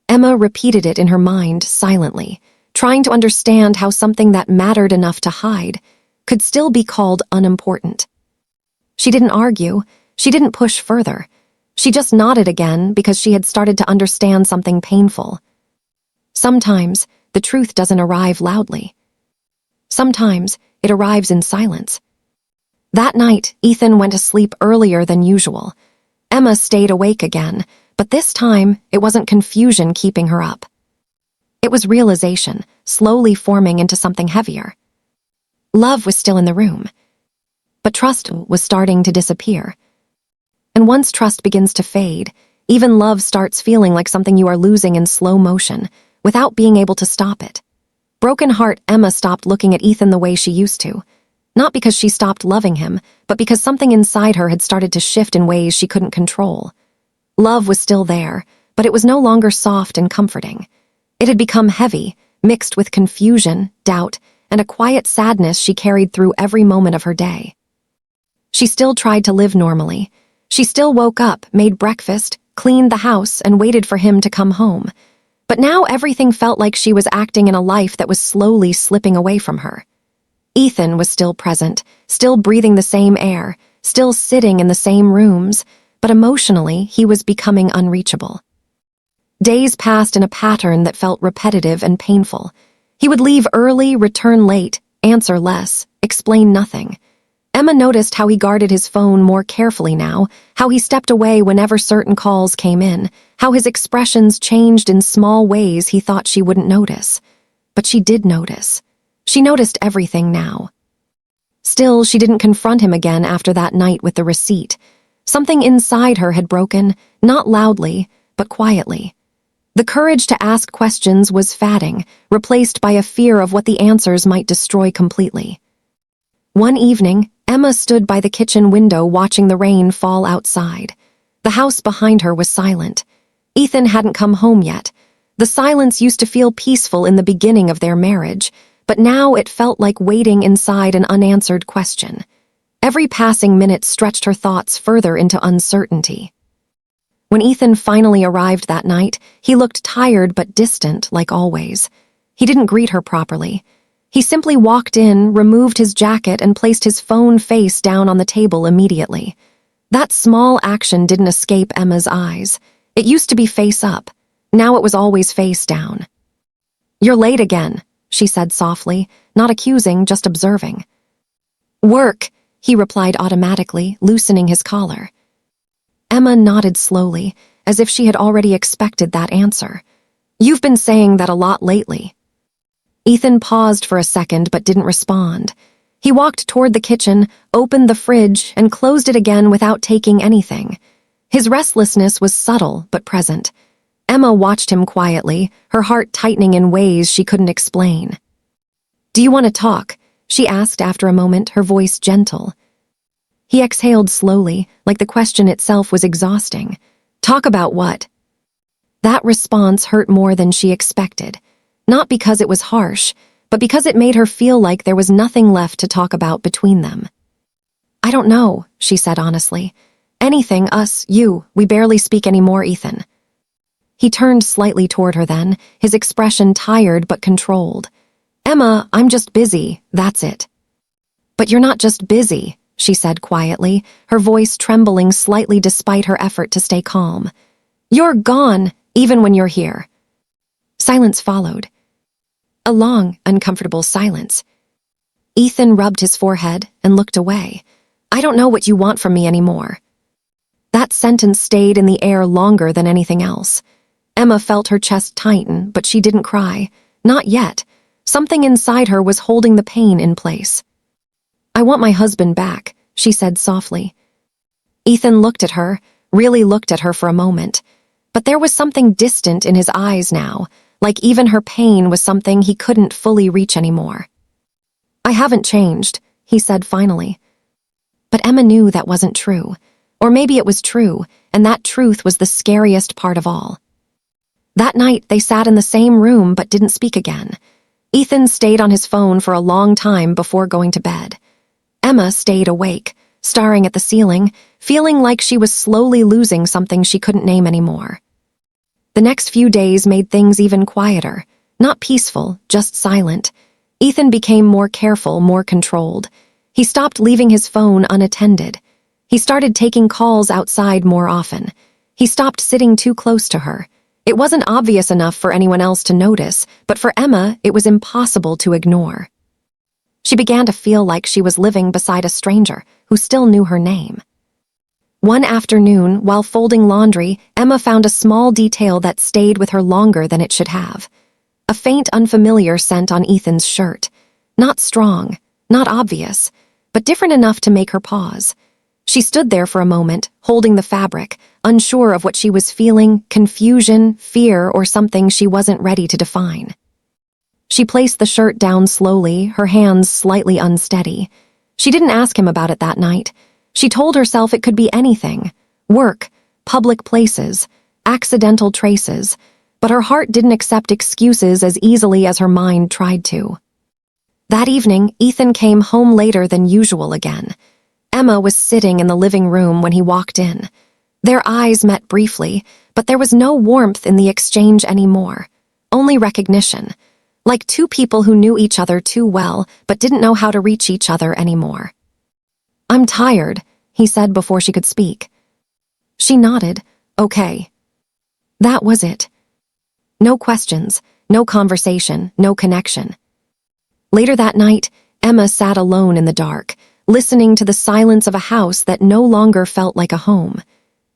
Emma repeated it in her mind silently, trying to understand how something that mattered enough to hide could still be called unimportant. She didn't argue. She didn't push further. She just nodded again because she had started to understand something painful. Sometimes the truth doesn't arrive loudly. Sometimes it arrives in silence. That night, Ethan went to sleep earlier than usual. Emma stayed awake again, but this time it wasn't confusion keeping her up. It was realization, slowly forming into something heavier. Love was still in the room, but trust was starting to disappear. And once trust begins to fade, even love starts feeling like something you are losing in slow motion, without being able to stop it. Broken heart, Emma stopped looking at Ethan the way she used to. Not because she stopped loving him, but because something inside her had started to shift in ways she couldn't control. Love was still there, but it was no longer soft and comforting. It had become heavy, mixed with confusion, doubt, and a quiet sadness she carried through every moment of her day. She still tried to live normally. She still woke up, made breakfast, cleaned the house, and waited for him to come home. But now everything felt like she was acting in a life that was slowly slipping away from her. Ethan was still present, still breathing the same air, still sitting in the same rooms, but emotionally he was becoming unreachable. Days passed in a pattern that felt repetitive and painful. He would leave early, return late, answer less, explain nothing. Emma noticed how he guarded his phone more carefully now, how he stepped away whenever certain calls came in, how his expressions changed in small ways he thought she wouldn't notice. But she did notice. She noticed everything now. Still, she didn't confront him again after that night with the receipt. Something inside her had broken, not loudly, but quietly. The courage to ask questions was fading, replaced by a fear of what the answers might destroy completely. One evening, Emma stood by the kitchen window watching the rain fall outside. The house behind her was silent. Ethan hadn't come home yet. The silence used to feel peaceful in the beginning of their marriage, but now it felt like waiting inside an unanswered question. Every passing minute stretched her thoughts further into uncertainty. When Ethan finally arrived that night, he looked tired but distant, like always. He didn't greet her properly. He simply walked in, removed his jacket, and placed his phone face down on the table immediately. That small action didn't escape Emma's eyes. It used to be face up. Now it was always face down. "You're late again," she said softly, not accusing, just observing. "Work," he replied automatically, loosening his collar. Emma nodded slowly, as if she had already expected that answer. "You've been saying that a lot lately." Ethan paused for a second but didn't respond. He walked toward the kitchen, opened the fridge, and closed it again without taking anything. His restlessness was subtle but present. Emma watched him quietly, her heart tightening in ways she couldn't explain. "Do you want to talk?" she asked after a moment, her voice gentle. He exhaled slowly, like the question itself was exhausting. "Talk about what?" That response hurt more than she expected. Not because it was harsh, but because it made her feel like there was nothing left to talk about between them. "I don't know," she said honestly. "Anything, us, you, we barely speak anymore, Ethan." He turned slightly toward her then, his expression tired but controlled. "Emma, I'm just busy, that's it." "But you're not just busy," she said quietly, her voice trembling slightly despite her effort to stay calm. "You're gone, even when you're here." Silence followed. A long, uncomfortable silence. Ethan rubbed his forehead and looked away. "I don't know what you want from me anymore." That sentence stayed in the air longer than anything else. Emma felt her chest tighten, but she didn't cry. Not yet. Something inside her was holding the pain in place. "I want my husband back," she said softly. Ethan looked at her, really looked at her for a moment. But there was something distant in his eyes now, like even her pain was something he couldn't fully reach anymore. "I haven't changed," he said finally. But Emma knew that wasn't true. Or maybe it was true, and that truth was the scariest part of all. That night, they sat in the same room but didn't speak again. Ethan stayed on his phone for a long time before going to bed. Emma stayed awake, staring at the ceiling, feeling like she was slowly losing something she couldn't name anymore. The next few days made things even quieter. Not peaceful, just silent. Ethan became more careful, more controlled. He stopped leaving his phone unattended. He started taking calls outside more often. He stopped sitting too close to her. It wasn't obvious enough for anyone else to notice, but for Emma, it was impossible to ignore. She began to feel like she was living beside a stranger who still knew her name. One afternoon, while folding laundry, Emma found a small detail that stayed with her longer than it should have. A faint, unfamiliar scent on Ethan's shirt. Not strong, not obvious, but different enough to make her pause. She stood there for a moment, holding the fabric, unsure of what she was feeling, confusion, fear, or something she wasn't ready to define. She placed the shirt down slowly, her hands slightly unsteady. She didn't ask him about it that night. She told herself it could be anything: work, public places, accidental traces, but her heart didn't accept excuses as easily as her mind tried to. That evening, Ethan came home later than usual again. Emma was sitting in the living room when he walked in. Their eyes met briefly, but there was no warmth in the exchange anymore. Only recognition. Like two people who knew each other too well, but didn't know how to reach each other anymore. "I'm tired," he said before she could speak. She nodded. "Okay." That was it. No questions, no conversation, no connection. Later that night, Emma sat alone in the dark, listening to the silence of a house that no longer felt like a home.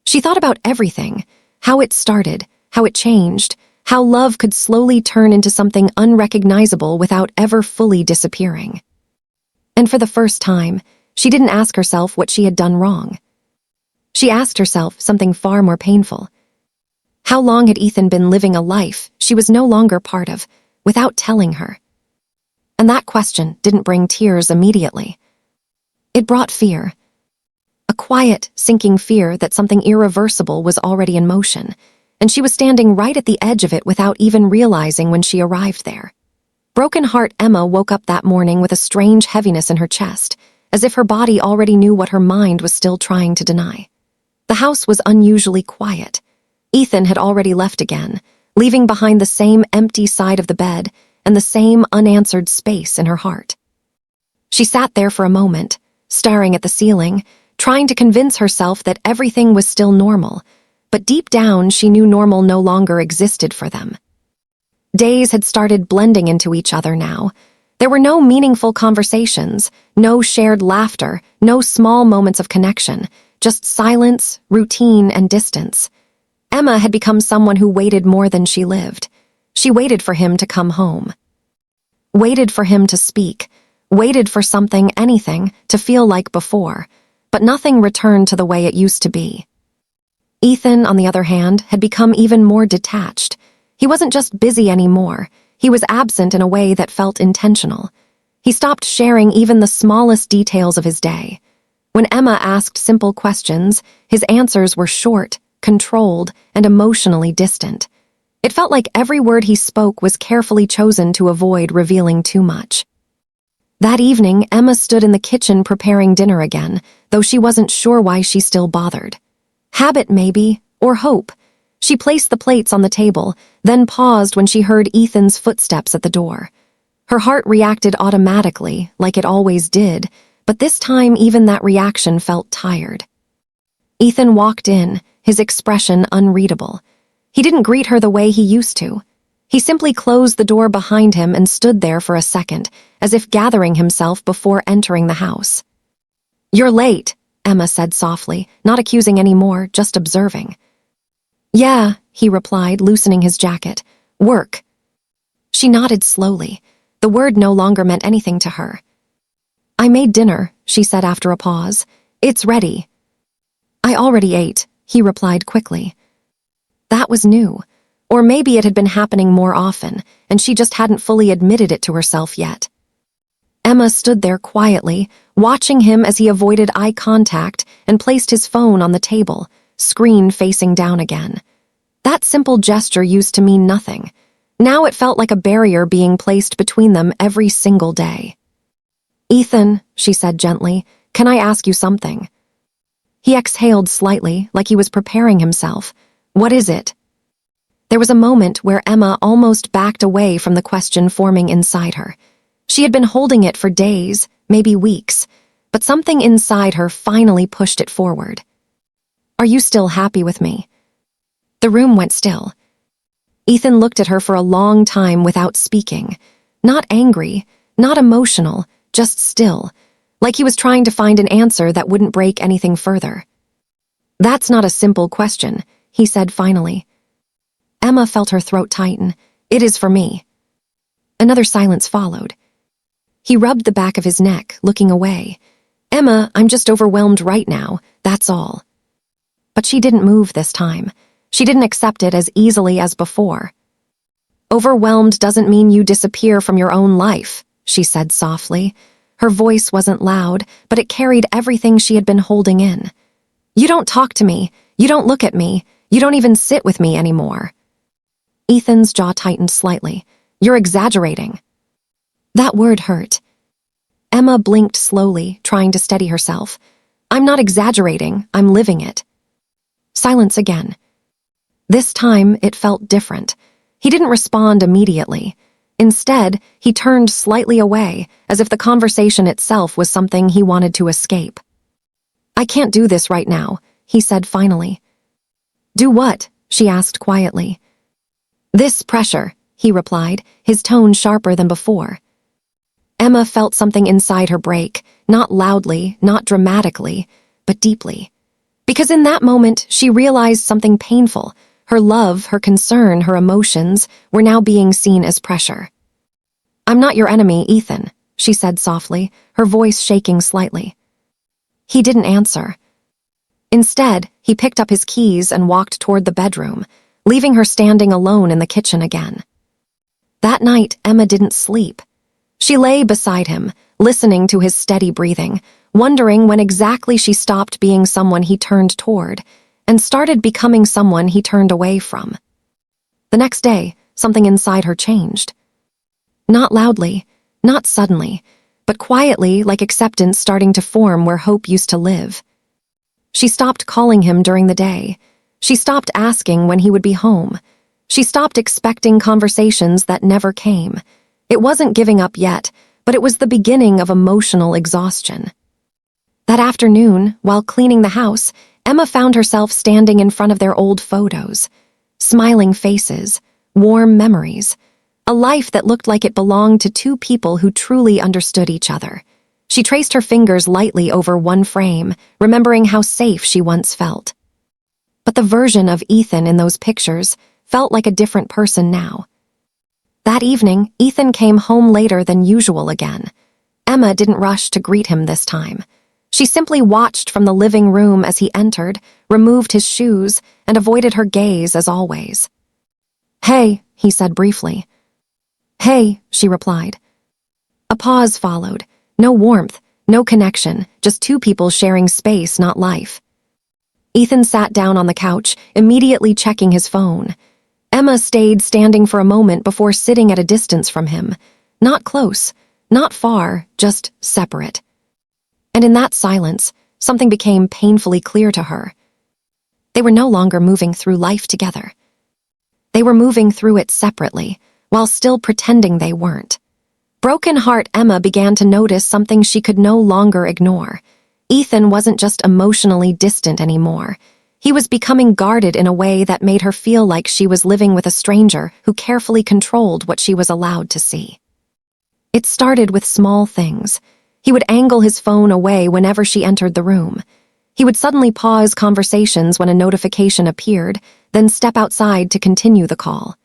She thought about everything, how it started, how it changed, how love could slowly turn into something unrecognizable without ever fully disappearing. And for the first time, she didn't ask herself what she had done wrong. She asked herself something far more painful. How long had Ethan been living a life she was no longer part of, without telling her? And that question didn't bring tears immediately. It brought fear. A quiet, sinking fear that something irreversible was already in motion, and she was standing right at the edge of it without even realizing when she arrived there. Broken heart Emma woke up that morning with a strange heaviness in her chest, as if her body already knew what her mind was still trying to deny. The house was unusually quiet. Ethan had already left again, leaving behind the same empty side of the bed and the same unanswered space in her heart. She sat there for a moment, staring at the ceiling, trying to convince herself that everything was still normal, but deep down she knew normal no longer existed for them. Days had started blending into each other now. There were no meaningful conversations, no shared laughter, no small moments of connection, just silence, routine, and distance. Emma had become someone who waited more than she lived. She waited for him to come home. Waited for him to speak. Waited for something, anything, to feel like before. But nothing returned to the way it used to be. Ethan, on the other hand, had become even more detached. He wasn't just busy anymore. He was absent in a way that felt intentional. He stopped sharing even the smallest details of his day. When Emma asked simple questions, his answers were short, controlled, and emotionally distant. It felt like every word he spoke was carefully chosen to avoid revealing too much. That evening, Emma stood in the kitchen preparing dinner again, though she wasn't sure why she still bothered. Habit, maybe, or hope. She placed the plates on the table, then paused when she heard Ethan's footsteps at the door. Her heart reacted automatically, like it always did, but this time even that reaction felt tired. Ethan walked in, his expression unreadable. He didn't greet her the way he used to. He simply closed the door behind him and stood there for a second, as if gathering himself before entering the house. "You're late," Emma said softly, not accusing anymore, just observing. "Yeah," he replied, loosening his jacket. "Work." She nodded slowly. The word no longer meant anything to her. "I made dinner," she said after a pause. "It's ready." "I already ate," he replied quickly. That was new. Or maybe it had been happening more often, and she just hadn't fully admitted it to herself yet. Emma stood there quietly, watching him as he avoided eye contact and placed his phone on the table, screen facing down again. That simple gesture used to mean nothing. Now it felt like a barrier being placed between them every single day. "Ethan," she said gently, "can I ask you something?" He exhaled slightly, like he was preparing himself. "What is it?" There was a moment where Emma almost backed away from the question forming inside her. She had been holding it for days, maybe weeks, but something inside her finally pushed it forward. "Are you still happy with me?" The room went still. Ethan looked at her for a long time without speaking. Not angry, not emotional, just still, like he was trying to find an answer that wouldn't break anything further. "That's not a simple question," he said finally. Emma felt her throat tighten. "It is for me." Another silence followed. He rubbed the back of his neck, looking away. "Emma, I'm just overwhelmed right now, that's all." But she didn't move this time. She didn't accept it as easily as before. "Overwhelmed doesn't mean you disappear from your own life," she said softly. Her voice wasn't loud, but it carried everything she had been holding in. "You don't talk to me, you don't look at me, you don't even sit with me anymore." Ethan's jaw tightened slightly. "You're exaggerating." That word hurt. Emma blinked slowly, trying to steady herself. "I'm not exaggerating, I'm living it." Silence again. This time, it felt different. He didn't respond immediately. Instead, he turned slightly away, as if the conversation itself was something he wanted to escape. "I can't do this right now," he said finally. "Do what?" she asked quietly. "This pressure," he replied, his tone sharper than before. Emma felt something inside her break, not loudly, not dramatically, but deeply. Because in that moment, she realized something painful. Her love, her concern, her emotions were now being seen as pressure. "I'm not your enemy, Ethan," she said softly, her voice shaking slightly. He didn't answer. Instead, he picked up his keys and walked toward the bedroom, leaving her standing alone in the kitchen again. That night, Emma didn't sleep. She lay beside him, listening to his steady breathing, wondering when exactly she stopped being someone he turned toward and started becoming someone he turned away from. The next day, something inside her changed. Not loudly, not suddenly, but quietly, like acceptance starting to form where hope used to live. She stopped calling him during the day. She stopped asking when he would be home. She stopped expecting conversations that never came. It wasn't giving up yet, but it was the beginning of emotional exhaustion. That afternoon, while cleaning the house, Emma found herself standing in front of their old photos. Smiling faces, warm memories, a life that looked like it belonged to two people who truly understood each other. She traced her fingers lightly over one frame, remembering how safe she once felt. But the version of Ethan in those pictures felt like a different person now. That evening, Ethan came home later than usual again. Emma didn't rush to greet him this time. She simply watched from the living room as he entered, removed his shoes, and avoided her gaze as always. "Hey," he said briefly. "Hey," she replied. A pause followed. No warmth, no connection, just two people sharing space, not life. Ethan sat down on the couch, immediately checking his phone. Emma stayed standing for a moment before sitting at a distance from him. Not close, not far, just separate. And in that silence, something became painfully clear to her. They were no longer moving through life together. They were moving through it separately, while still pretending they weren't. Broken heart Emma began to notice something she could no longer ignore. Ethan wasn't just emotionally distant anymore. He was becoming guarded in a way that made her feel like she was living with a stranger who carefully controlled what she was allowed to see. It started with small things. He would angle his phone away whenever she entered the room. He would suddenly pause conversations when a notification appeared, then step outside to continue the call.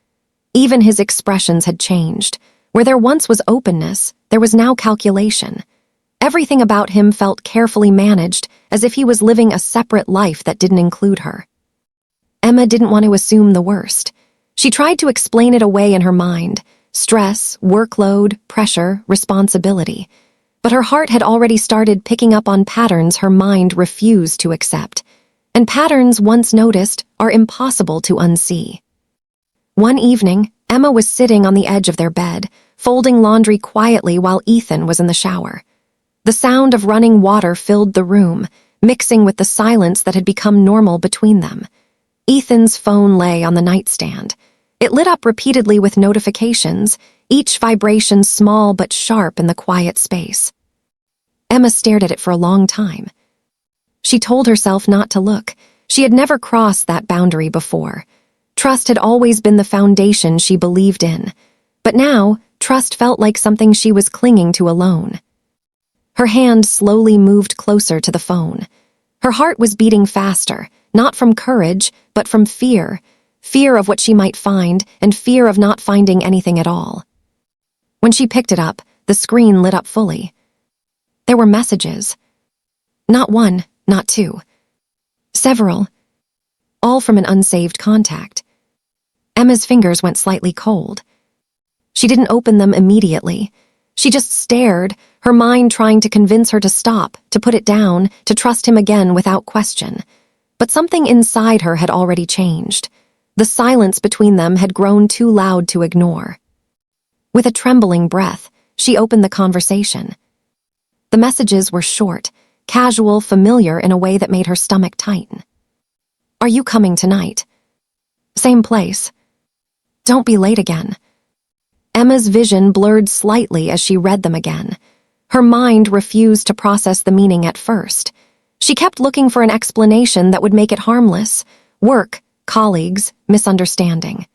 Even his expressions had changed. Where there once was openness, there was now calculation. Everything about him felt carefully managed, as if he was living a separate life that didn't include her. Emma didn't want to assume the worst. She tried to explain it away in her mind: stress, workload, pressure, responsibility. But her heart had already started picking up on patterns her mind refused to accept. And patterns, once noticed, are impossible to unsee. One evening, Emma was sitting on the edge of their bed, folding laundry quietly while Ethan was in the shower. The sound of running water filled the room, mixing with the silence that had become normal between them. Ethan's phone lay on the nightstand. It lit up repeatedly with notifications, each vibration small but sharp in the quiet space. Emma stared at it for a long time. She told herself not to look. She had never crossed that boundary before. Trust had always been the foundation she believed in. But now, trust felt like something she was clinging to alone. Her hand slowly moved closer to the phone. Her heart was beating faster, not from courage, but from fear. Fear of what she might find, and fear of not finding anything at all. When she picked it up, the screen lit up fully. There were messages. Not one, not two. Several. All from an unsaved contact. Emma's fingers went slightly cold. She didn't open them immediately. She just stared, her mind trying to convince her to stop, to put it down, to trust him again without question. But something inside her had already changed. The silence between them had grown too loud to ignore. With a trembling breath, she opened the conversation. The messages were short, casual, familiar in a way that made her stomach tighten. "Are you coming tonight? Same place. Don't be late again." Emma's vision blurred slightly as she read them again. Her mind refused to process the meaning at first. She kept looking for an explanation that would make it harmless: work, colleagues, misunderstanding.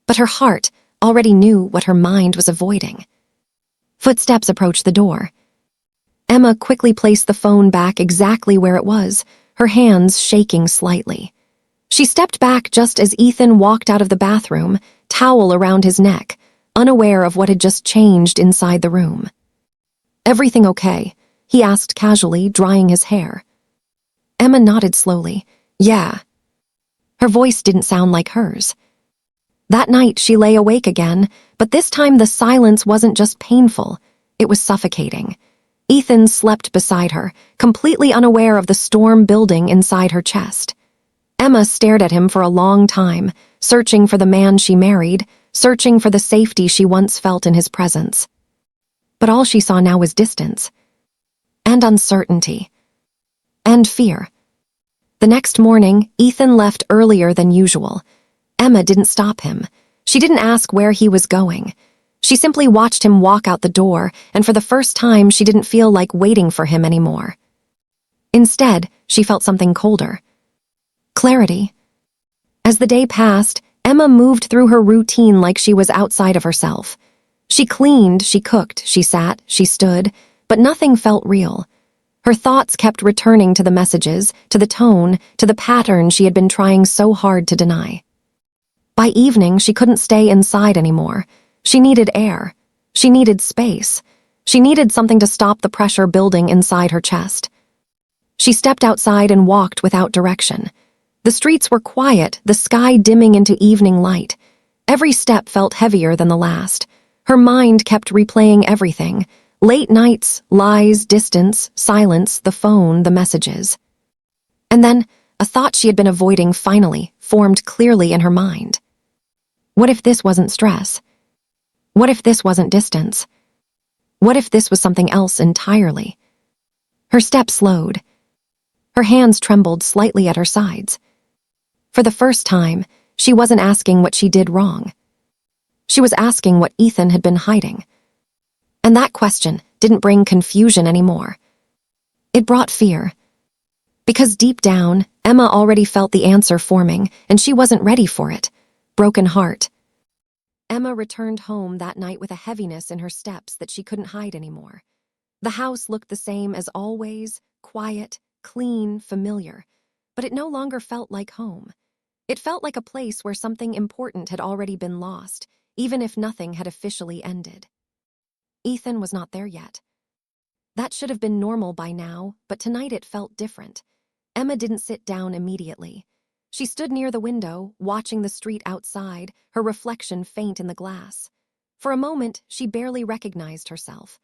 But her heart already knew what her mind was avoiding. Footsteps approached the door. Emma quickly placed the phone back exactly where it was, her hands shaking slightly. She stepped back just as Ethan walked out of the bathroom, towel around his neck, unaware of what had just changed inside the room. "Everything okay?" he asked casually, drying his hair. Emma nodded slowly. "Yeah." Her voice didn't sound like hers. That night she lay awake again, but this time the silence wasn't just painful, it was suffocating. Ethan slept beside her, completely unaware of the storm building inside her chest. Emma stared at him for a long time, searching for the man she married, searching for the safety she once felt in his presence. But all she saw now was distance, and uncertainty, and fear. The next morning, Ethan left earlier than usual. Emma didn't stop him. She didn't ask where he was going. She simply watched him walk out the door, and for the first time she didn't feel like waiting for him anymore. Instead, she felt something colder. Clarity. As the day passed, Emma moved through her routine like she was outside of herself. She cleaned, she cooked, she sat, she stood, but nothing felt real. Her thoughts kept returning to the messages, to the tone, to the pattern she had been trying so hard to deny. By evening, she couldn't stay inside anymore. She needed air. She needed space. She needed something to stop the pressure building inside her chest. She stepped outside and walked without direction. The streets were quiet, the sky dimming into evening light. Every step felt heavier than the last. Her mind kept replaying everything. Late nights, lies, distance, silence, the phone, the messages. And then, a thought she had been avoiding finally formed clearly in her mind. What if this wasn't stress? What if this wasn't distance? What if this was something else entirely? Her step slowed. Her hands trembled slightly at her sides. For the first time, she wasn't asking what she did wrong. She was asking what Ethan had been hiding. And that question didn't bring confusion anymore. It brought fear. Because deep down, Emma already felt the answer forming, and she wasn't ready for it. Broken heart. Emma returned home that night with a heaviness in her steps that she couldn't hide anymore. The house looked the same as always, quiet, clean, familiar, but it no longer felt like home. It felt like a place where something important had already been lost, even if nothing had officially ended. Ethan was not there yet. That should have been normal by now, but tonight it felt different. Emma didn't sit down immediately. She stood near the window, watching the street outside, her reflection faint in the glass. For a moment, she barely recognized herself.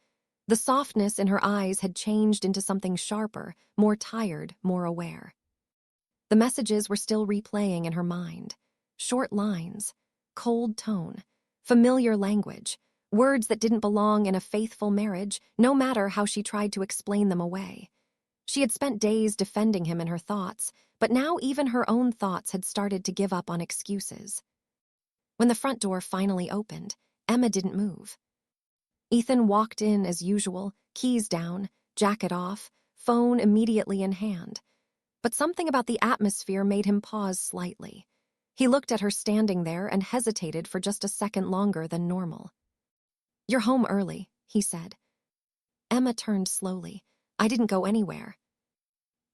The softness in her eyes had changed into something sharper, more tired, more aware. The messages were still replaying in her mind. Short lines, cold tone, familiar language, words that didn't belong in a faithful marriage, no matter how she tried to explain them away. She had spent days defending him in her thoughts, but now even her own thoughts had started to give up on excuses. When the front door finally opened, Emma didn't move. Ethan walked in as usual, keys down, jacket off, phone immediately in hand. But something about the atmosphere made him pause slightly. He looked at her standing there and hesitated for just a second longer than normal. "You're home early," he said. Emma turned slowly. "I didn't go anywhere."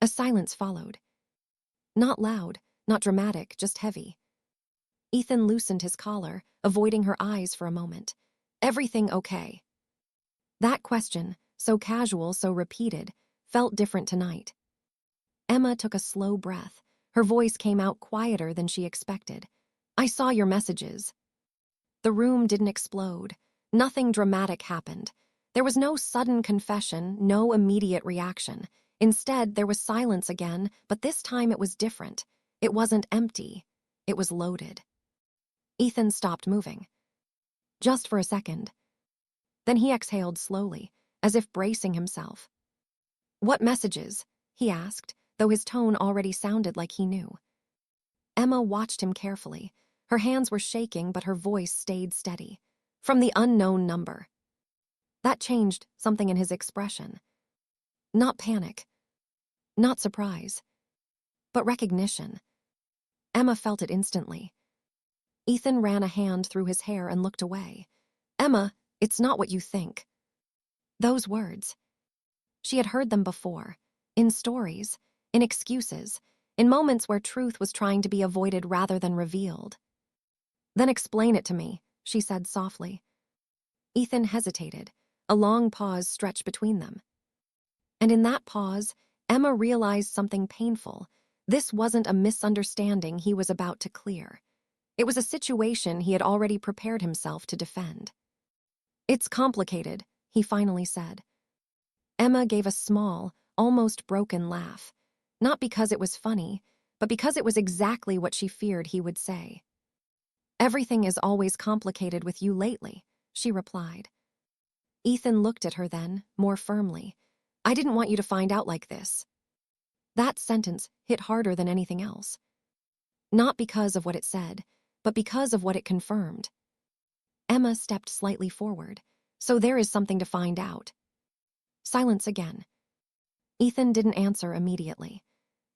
A silence followed. Not loud, not dramatic, just heavy. Ethan loosened his collar, avoiding her eyes for a moment. "Everything okay?" That question, so casual, so repeated, felt different tonight. Emma took a slow breath. Her voice came out quieter than she expected. "I saw your messages." The room didn't explode. Nothing dramatic happened. There was no sudden confession, no immediate reaction. Instead, there was silence again, but this time it was different. It wasn't empty. It was loaded. Ethan stopped moving. Just for a second. Then he exhaled slowly, as if bracing himself. "What messages?" he asked, though his tone already sounded like he knew. Emma watched him carefully. Her hands were shaking, but her voice stayed steady. "From the unknown number." That changed something in his expression. Not panic. Not surprise. But recognition. Emma felt it instantly. Ethan ran a hand through his hair and looked away. Emma, it's not what you think. Those words. She had heard them before, in stories, in excuses, in moments where truth was trying to be avoided rather than revealed. Then explain it to me, she said softly. Ethan hesitated. A long pause stretched between them. And in that pause, Emma realized something painful. This wasn't a misunderstanding he was about to clear. It was a situation he had already prepared himself to defend. It's complicated, he finally said. Emma gave a small, almost broken laugh. Not because it was funny, but because it was exactly what she feared he would say. Everything is always complicated with you lately, she replied. Ethan looked at her then, more firmly. I didn't want you to find out like this. That sentence hit harder than anything else. Not because of what it said, but because of what it confirmed. Emma stepped slightly forward. So there is something to find out. Silence again. Ethan didn't answer immediately.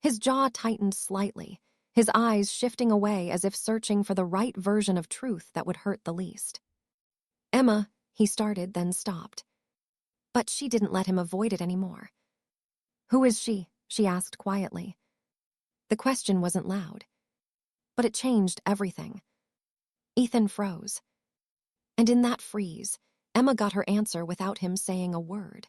His jaw tightened slightly, his eyes shifting away as if searching for the right version of truth that would hurt the least. Emma, he started, then stopped. But she didn't let him avoid it anymore. Who is she? She asked quietly. The question wasn't loud, but it changed everything. Ethan froze. And in that freeze, Emma got her answer without him saying a word.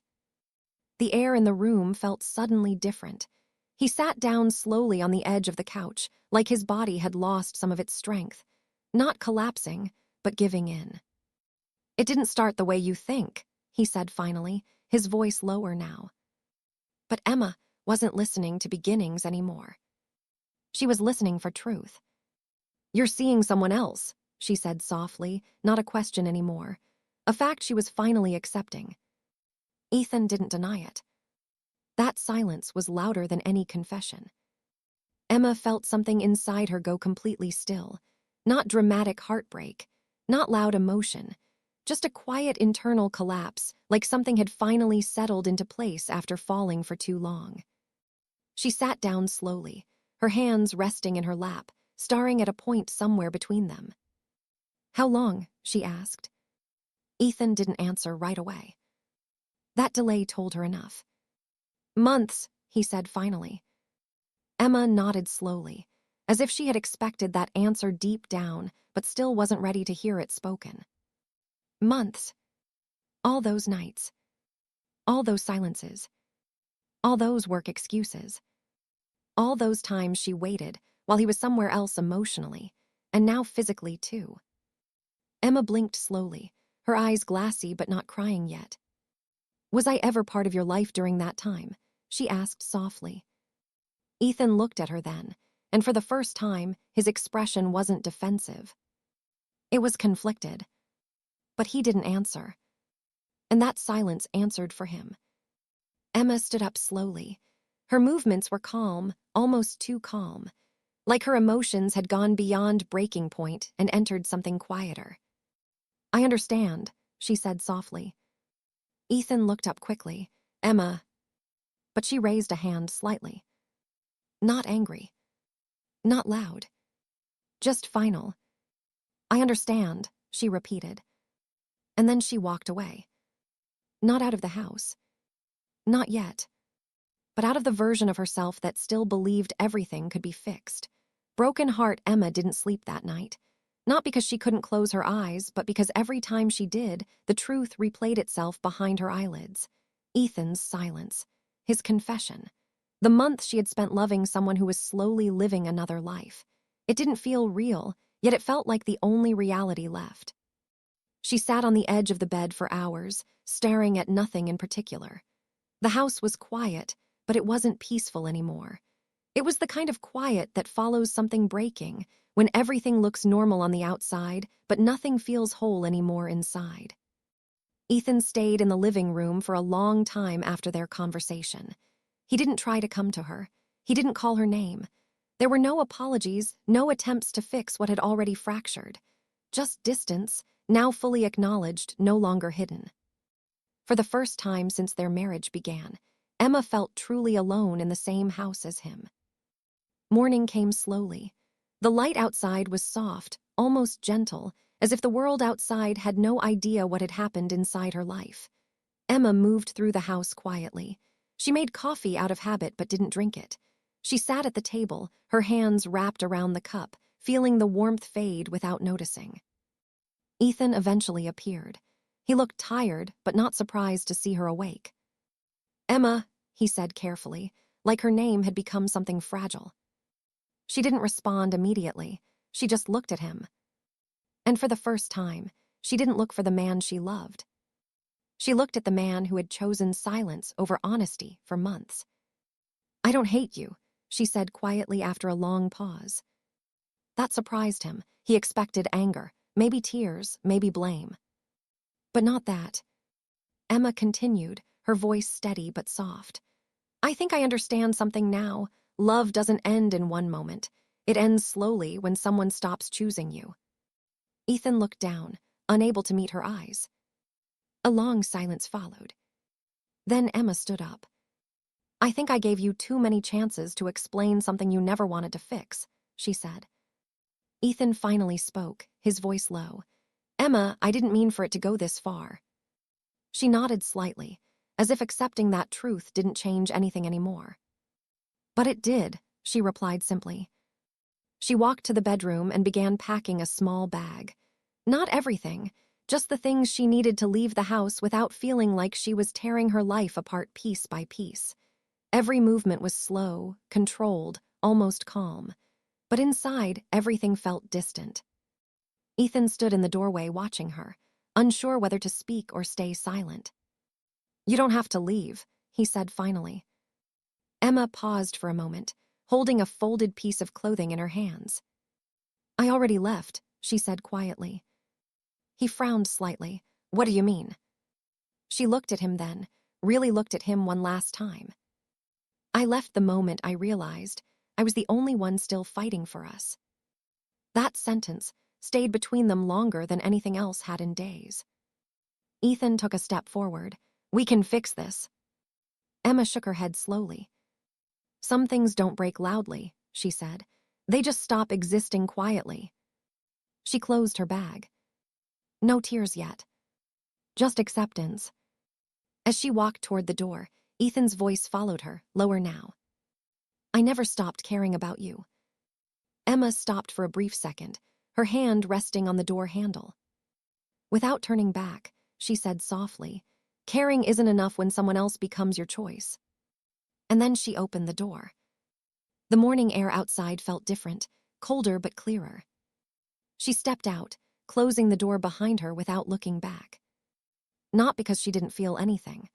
The air in the room felt suddenly different. He sat down slowly on the edge of the couch, like his body had lost some of its strength. Not collapsing, but giving in. It didn't start the way you think, he said finally, his voice lower now. But Emma wasn't listening to beginnings anymore. She was listening for truth. You're seeing someone else, she said softly, not a question anymore. A fact she was finally accepting. Ethan didn't deny it. That silence was louder than any confession. Emma felt something inside her go completely still. Not dramatic heartbreak, not loud emotion, just a quiet internal collapse, like something had finally settled into place after falling for too long. She sat down slowly, her hands resting in her lap, staring at a point somewhere between them. How long? She asked. Ethan didn't answer right away. That delay told her enough. Months, he said finally. Emma nodded slowly, as if she had expected that answer deep down, but still wasn't ready to hear it spoken. Months. All those nights. All those silences. All those work excuses. All those times she waited while he was somewhere else emotionally, and now physically too. Emma blinked slowly, her eyes glassy but not crying yet. Was I ever part of your life during that time? She asked softly. Ethan looked at her then, and for the first time, his expression wasn't defensive. It was conflicted. But he didn't answer. And that silence answered for him. Emma stood up slowly. Her movements were calm, almost too calm, like her emotions had gone beyond breaking point and entered something quieter. I understand, she said softly. Ethan looked up quickly. Emma. But she raised a hand slightly. Not angry. Not loud. Just final. I understand, she repeated. And then she walked away. Not out of the house. Not yet. But out of the version of herself that still believed everything could be fixed. Broken heart Emma didn't sleep that night. Not because she couldn't close her eyes, but because every time she did, the truth replayed itself behind her eyelids. Ethan's silence. His confession. The month she had spent loving someone who was slowly living another life. It didn't feel real, yet it felt like the only reality left. She sat on the edge of the bed for hours, staring at nothing in particular. The house was quiet, but it wasn't peaceful anymore. It was the kind of quiet that follows something breaking, when everything looks normal on the outside, but nothing feels whole anymore inside. Ethan stayed in the living room for a long time after their conversation. He didn't try to come to her. He didn't call her name. There were no apologies, no attempts to fix what had already fractured. Just distance, now fully acknowledged, no longer hidden. For the first time since their marriage began, Emma felt truly alone in the same house as him. Morning came slowly. The light outside was soft, almost gentle, as if the world outside had no idea what had happened inside her life. Emma moved through the house quietly. She made coffee out of habit but didn't drink it. She sat at the table, her hands wrapped around the cup, feeling the warmth fade without noticing. Ethan eventually appeared. He looked tired but not surprised to see her awake. "Emma," he said carefully, like her name had become something fragile. She didn't respond immediately. She just looked at him. And for the first time, she didn't look for the man she loved. She looked at the man who had chosen silence over honesty for months. "I don't hate you," she said quietly after a long pause. That surprised him. He expected anger, maybe tears, maybe blame. But not that. Emma continued, her voice steady but soft. "I think I understand something now. Love doesn't end in one moment. It ends slowly when someone stops choosing you." Ethan looked down, unable to meet her eyes. A long silence followed. Then Emma stood up. "I think I gave you too many chances to explain something you never wanted to fix," she said. Ethan finally spoke, his voice low. "Emma, I didn't mean for it to go this far." She nodded slightly, as if accepting that truth didn't change anything anymore. "But it did," she replied simply. She walked to the bedroom and began packing a small bag. Not everything, just the things she needed to leave the house without feeling like she was tearing her life apart piece by piece. Every movement was slow, controlled, almost calm. But inside, everything felt distant. Ethan stood in the doorway watching her, unsure whether to speak or stay silent. "You don't have to leave," he said finally. Emma paused for a moment, holding a folded piece of clothing in her hands. "I already left," she said quietly. He frowned slightly. "What do you mean?" She looked at him then, really looked at him one last time. "I left the moment I realized I was the only one still fighting for us." That sentence stayed between them longer than anything else had in days. Ethan took a step forward. "We can fix this." Emma shook her head slowly. "Some things don't break loudly," she said. "They just stop existing quietly." She closed her bag. No tears yet. Just acceptance. As she walked toward the door, Ethan's voice followed her, lower now. "I never stopped caring about you." Emma stopped for a brief second, her hand resting on the door handle. Without turning back, she said softly, "Caring isn't enough when someone else becomes your choice." And then she opened the door. The morning air outside felt different, colder but clearer. She stepped out, closing the door behind her without looking back. Not because she didn't feel anything,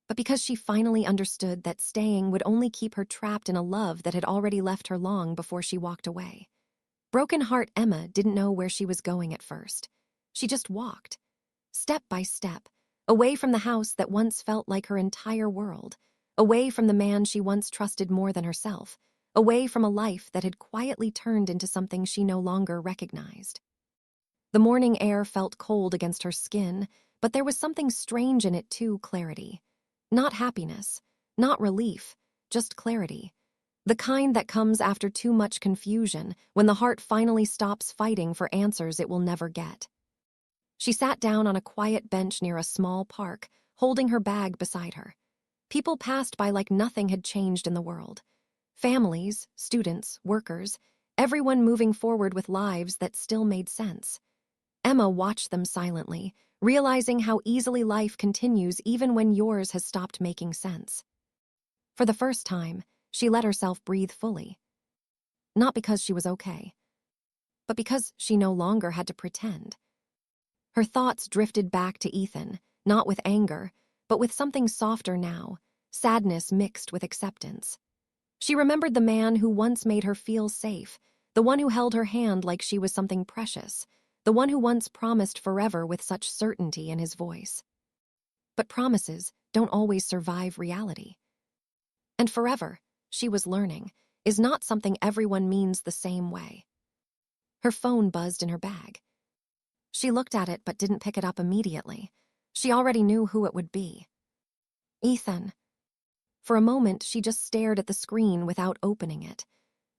but because she finally understood that staying would only keep her trapped in a love that had already left her long before she walked away. Broken heart Emma didn't know where she was going at first. She just walked, step by step, away from the house that once felt like her entire world, away from the man she once trusted more than herself, away from a life that had quietly turned into something she no longer recognized. The morning air felt cold against her skin, but there was something strange in it too, clarity. Not happiness, not relief, just clarity. The kind that comes after too much confusion, when the heart finally stops fighting for answers it will never get. She sat down on a quiet bench near a small park, holding her bag beside her. People passed by like nothing had changed in the world. Families, students, workers, everyone moving forward with lives that still made sense. Emma watched them silently, realizing how easily life continues even when yours has stopped making sense. For the first time, she let herself breathe fully. Not because she was okay, but because she no longer had to pretend. Her thoughts drifted back to Ethan, not with anger, but with something softer now, sadness mixed with acceptance. She remembered the man who once made her feel safe, the one who held her hand like she was something precious, the one who once promised forever with such certainty in his voice. But promises don't always survive reality. And forever, she was learning, is not something everyone means the same way. Her phone buzzed in her bag. She looked at it but didn't pick it up immediately. She already knew who it would be. Ethan. For a moment, she just stared at the screen without opening it.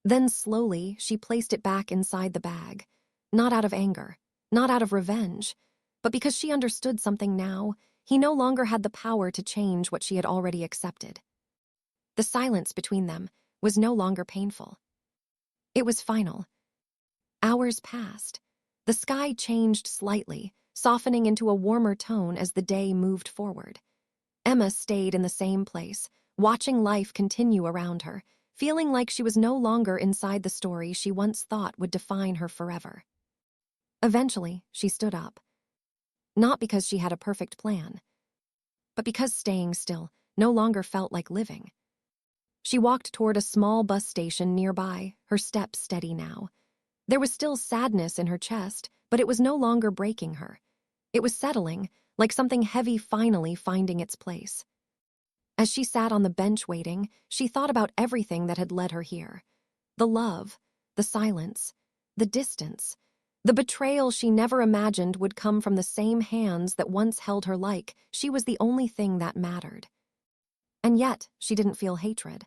Then slowly, she placed it back inside the bag. Not out of anger, not out of revenge, but because she understood something now. He no longer had the power to change what she had already accepted. The silence between them was no longer painful. It was final. Hours passed. The sky changed slightly, softening into a warmer tone as the day moved forward. Emma stayed in the same place, watching life continue around her, feeling like she was no longer inside the story she once thought would define her forever. Eventually, she stood up. Not because she had a perfect plan, but because staying still no longer felt like living. She walked toward a small bus station nearby, her steps steady now. There was still sadness in her chest, but it was no longer breaking her. It was settling, like something heavy finally finding its place. As she sat on the bench waiting, she thought about everything that had led her here. The love, the silence, the distance, the betrayal she never imagined would come from the same hands that once held her like she was the only thing that mattered. And yet, she didn't feel hatred.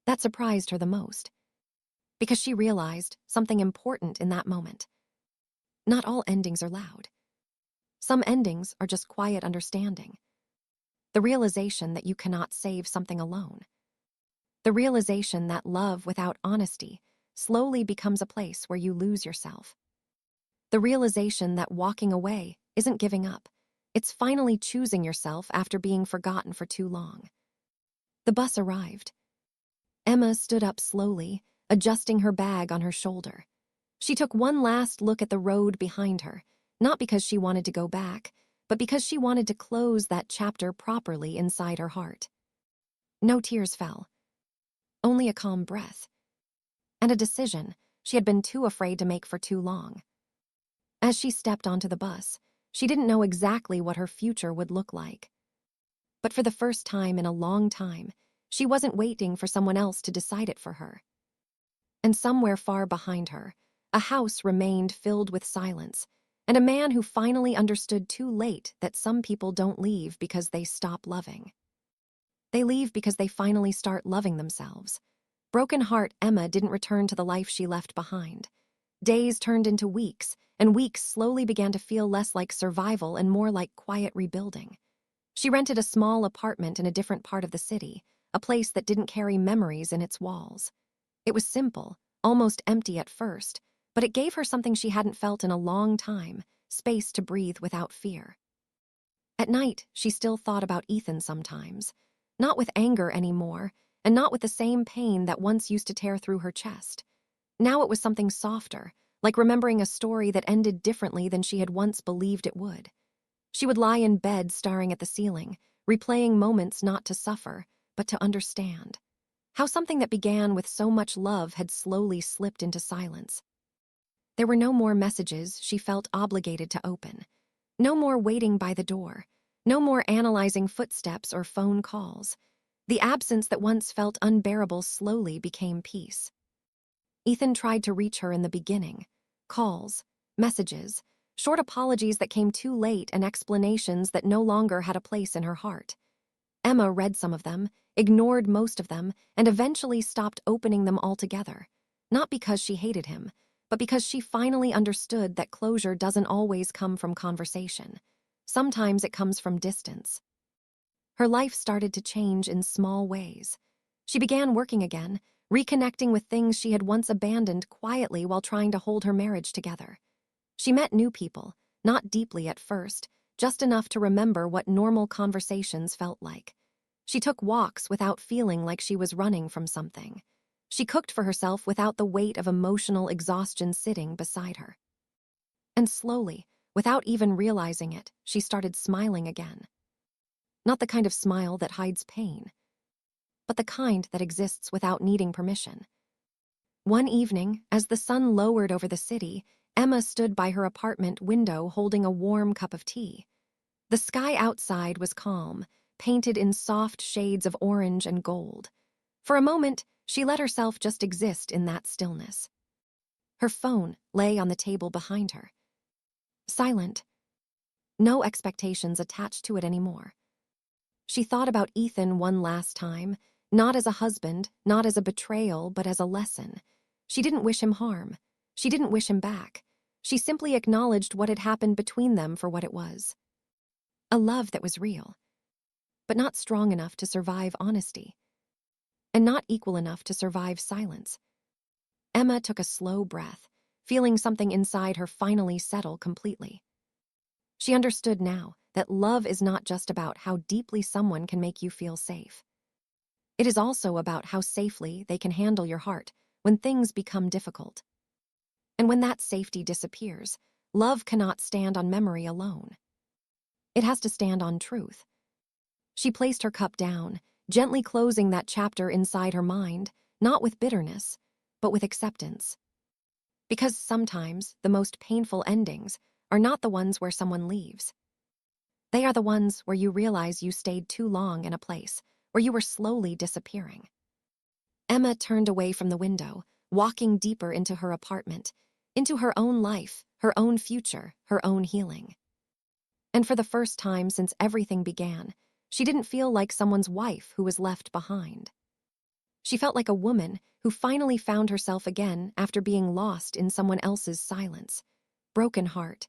That surprised her the most, because she realized something important in that moment. Not all endings are loud. Some endings are just quiet understanding. The realization that you cannot save something alone. The realization that love without honesty slowly becomes a place where you lose yourself. The realization that walking away isn't giving up. It's finally choosing yourself after being forgotten for too long. The bus arrived. Emma stood up slowly, adjusting her bag on her shoulder. She took one last look at the road behind her, not because she wanted to go back, but because she wanted to close that chapter properly inside her heart. No tears fell. Only a calm breath. And a decision she had been too afraid to make for too long. As she stepped onto the bus, she didn't know exactly what her future would look like. But for the first time in a long time, she wasn't waiting for someone else to decide it for her. And somewhere far behind her, a house remained filled with silence, and a man who finally understood too late that some people don't leave because they stop loving. They leave because they finally start loving themselves. Broken heart Emma didn't return to the life she left behind. Days turned into weeks, and weeks slowly began to feel less like survival and more like quiet rebuilding. She rented a small apartment in a different part of the city, a place that didn't carry memories in its walls. It was simple, almost empty at first, but it gave her something she hadn't felt in a long time, space to breathe without fear. At night, she still thought about Ethan sometimes, not with anger anymore, and not with the same pain that once used to tear through her chest. Now it was something softer, like remembering a story that ended differently than she had once believed it would. She would lie in bed staring at the ceiling, replaying moments not to suffer, but to understand. How something that began with so much love had slowly slipped into silence. There were no more messages she felt obligated to open. No more waiting by the door. No more analyzing footsteps or phone calls. The absence that once felt unbearable slowly became peace. Ethan tried to reach her in the beginning. Calls, messages, short apologies that came too late, and explanations that no longer had a place in her heart. Emma read some of them, ignored most of them, and eventually stopped opening them altogether. Not because she hated him, but because she finally understood that closure doesn't always come from conversation. Sometimes it comes from distance. Her life started to change in small ways. She began working again, reconnecting with things she had once abandoned quietly while trying to hold her marriage together. She met new people, not deeply at first, just enough to remember what normal conversations felt like. She took walks without feeling like she was running from something. She cooked for herself without the weight of emotional exhaustion sitting beside her. And slowly, without even realizing it, she started smiling again. Not the kind of smile that hides pain, but the kind that exists without needing permission. One evening, as the sun lowered over the city, Emma stood by her apartment window holding a warm cup of tea. The sky outside was calm, painted in soft shades of orange and gold. For a moment, she let herself just exist in that stillness. Her phone lay on the table behind her. Silent. No expectations attached to it anymore. She thought about Ethan one last time, not as a husband, not as a betrayal, but as a lesson. She didn't wish him harm. She didn't wish him back. She simply acknowledged what had happened between them for what it was. A love that was real, but not strong enough to survive honesty, and not equal enough to survive silence. Emma took a slow breath, feeling something inside her finally settle completely. She understood now that love is not just about how deeply someone can make you feel safe. It is also about how safely they can handle your heart when things become difficult. And when that safety disappears, love cannot stand on memory alone. It has to stand on truth. She placed her cup down, gently closing that chapter inside her mind, not with bitterness, but with acceptance. Because sometimes the most painful endings are not the ones where someone leaves. They are the ones where you realize you stayed too long in a place, where you were slowly disappearing. Emma turned away from the window, walking deeper into her apartment, into her own life, her own future, her own healing. And for the first time since everything began, she didn't feel like someone's wife who was left behind. She felt like a woman who finally found herself again after being lost in someone else's silence. Broken heart,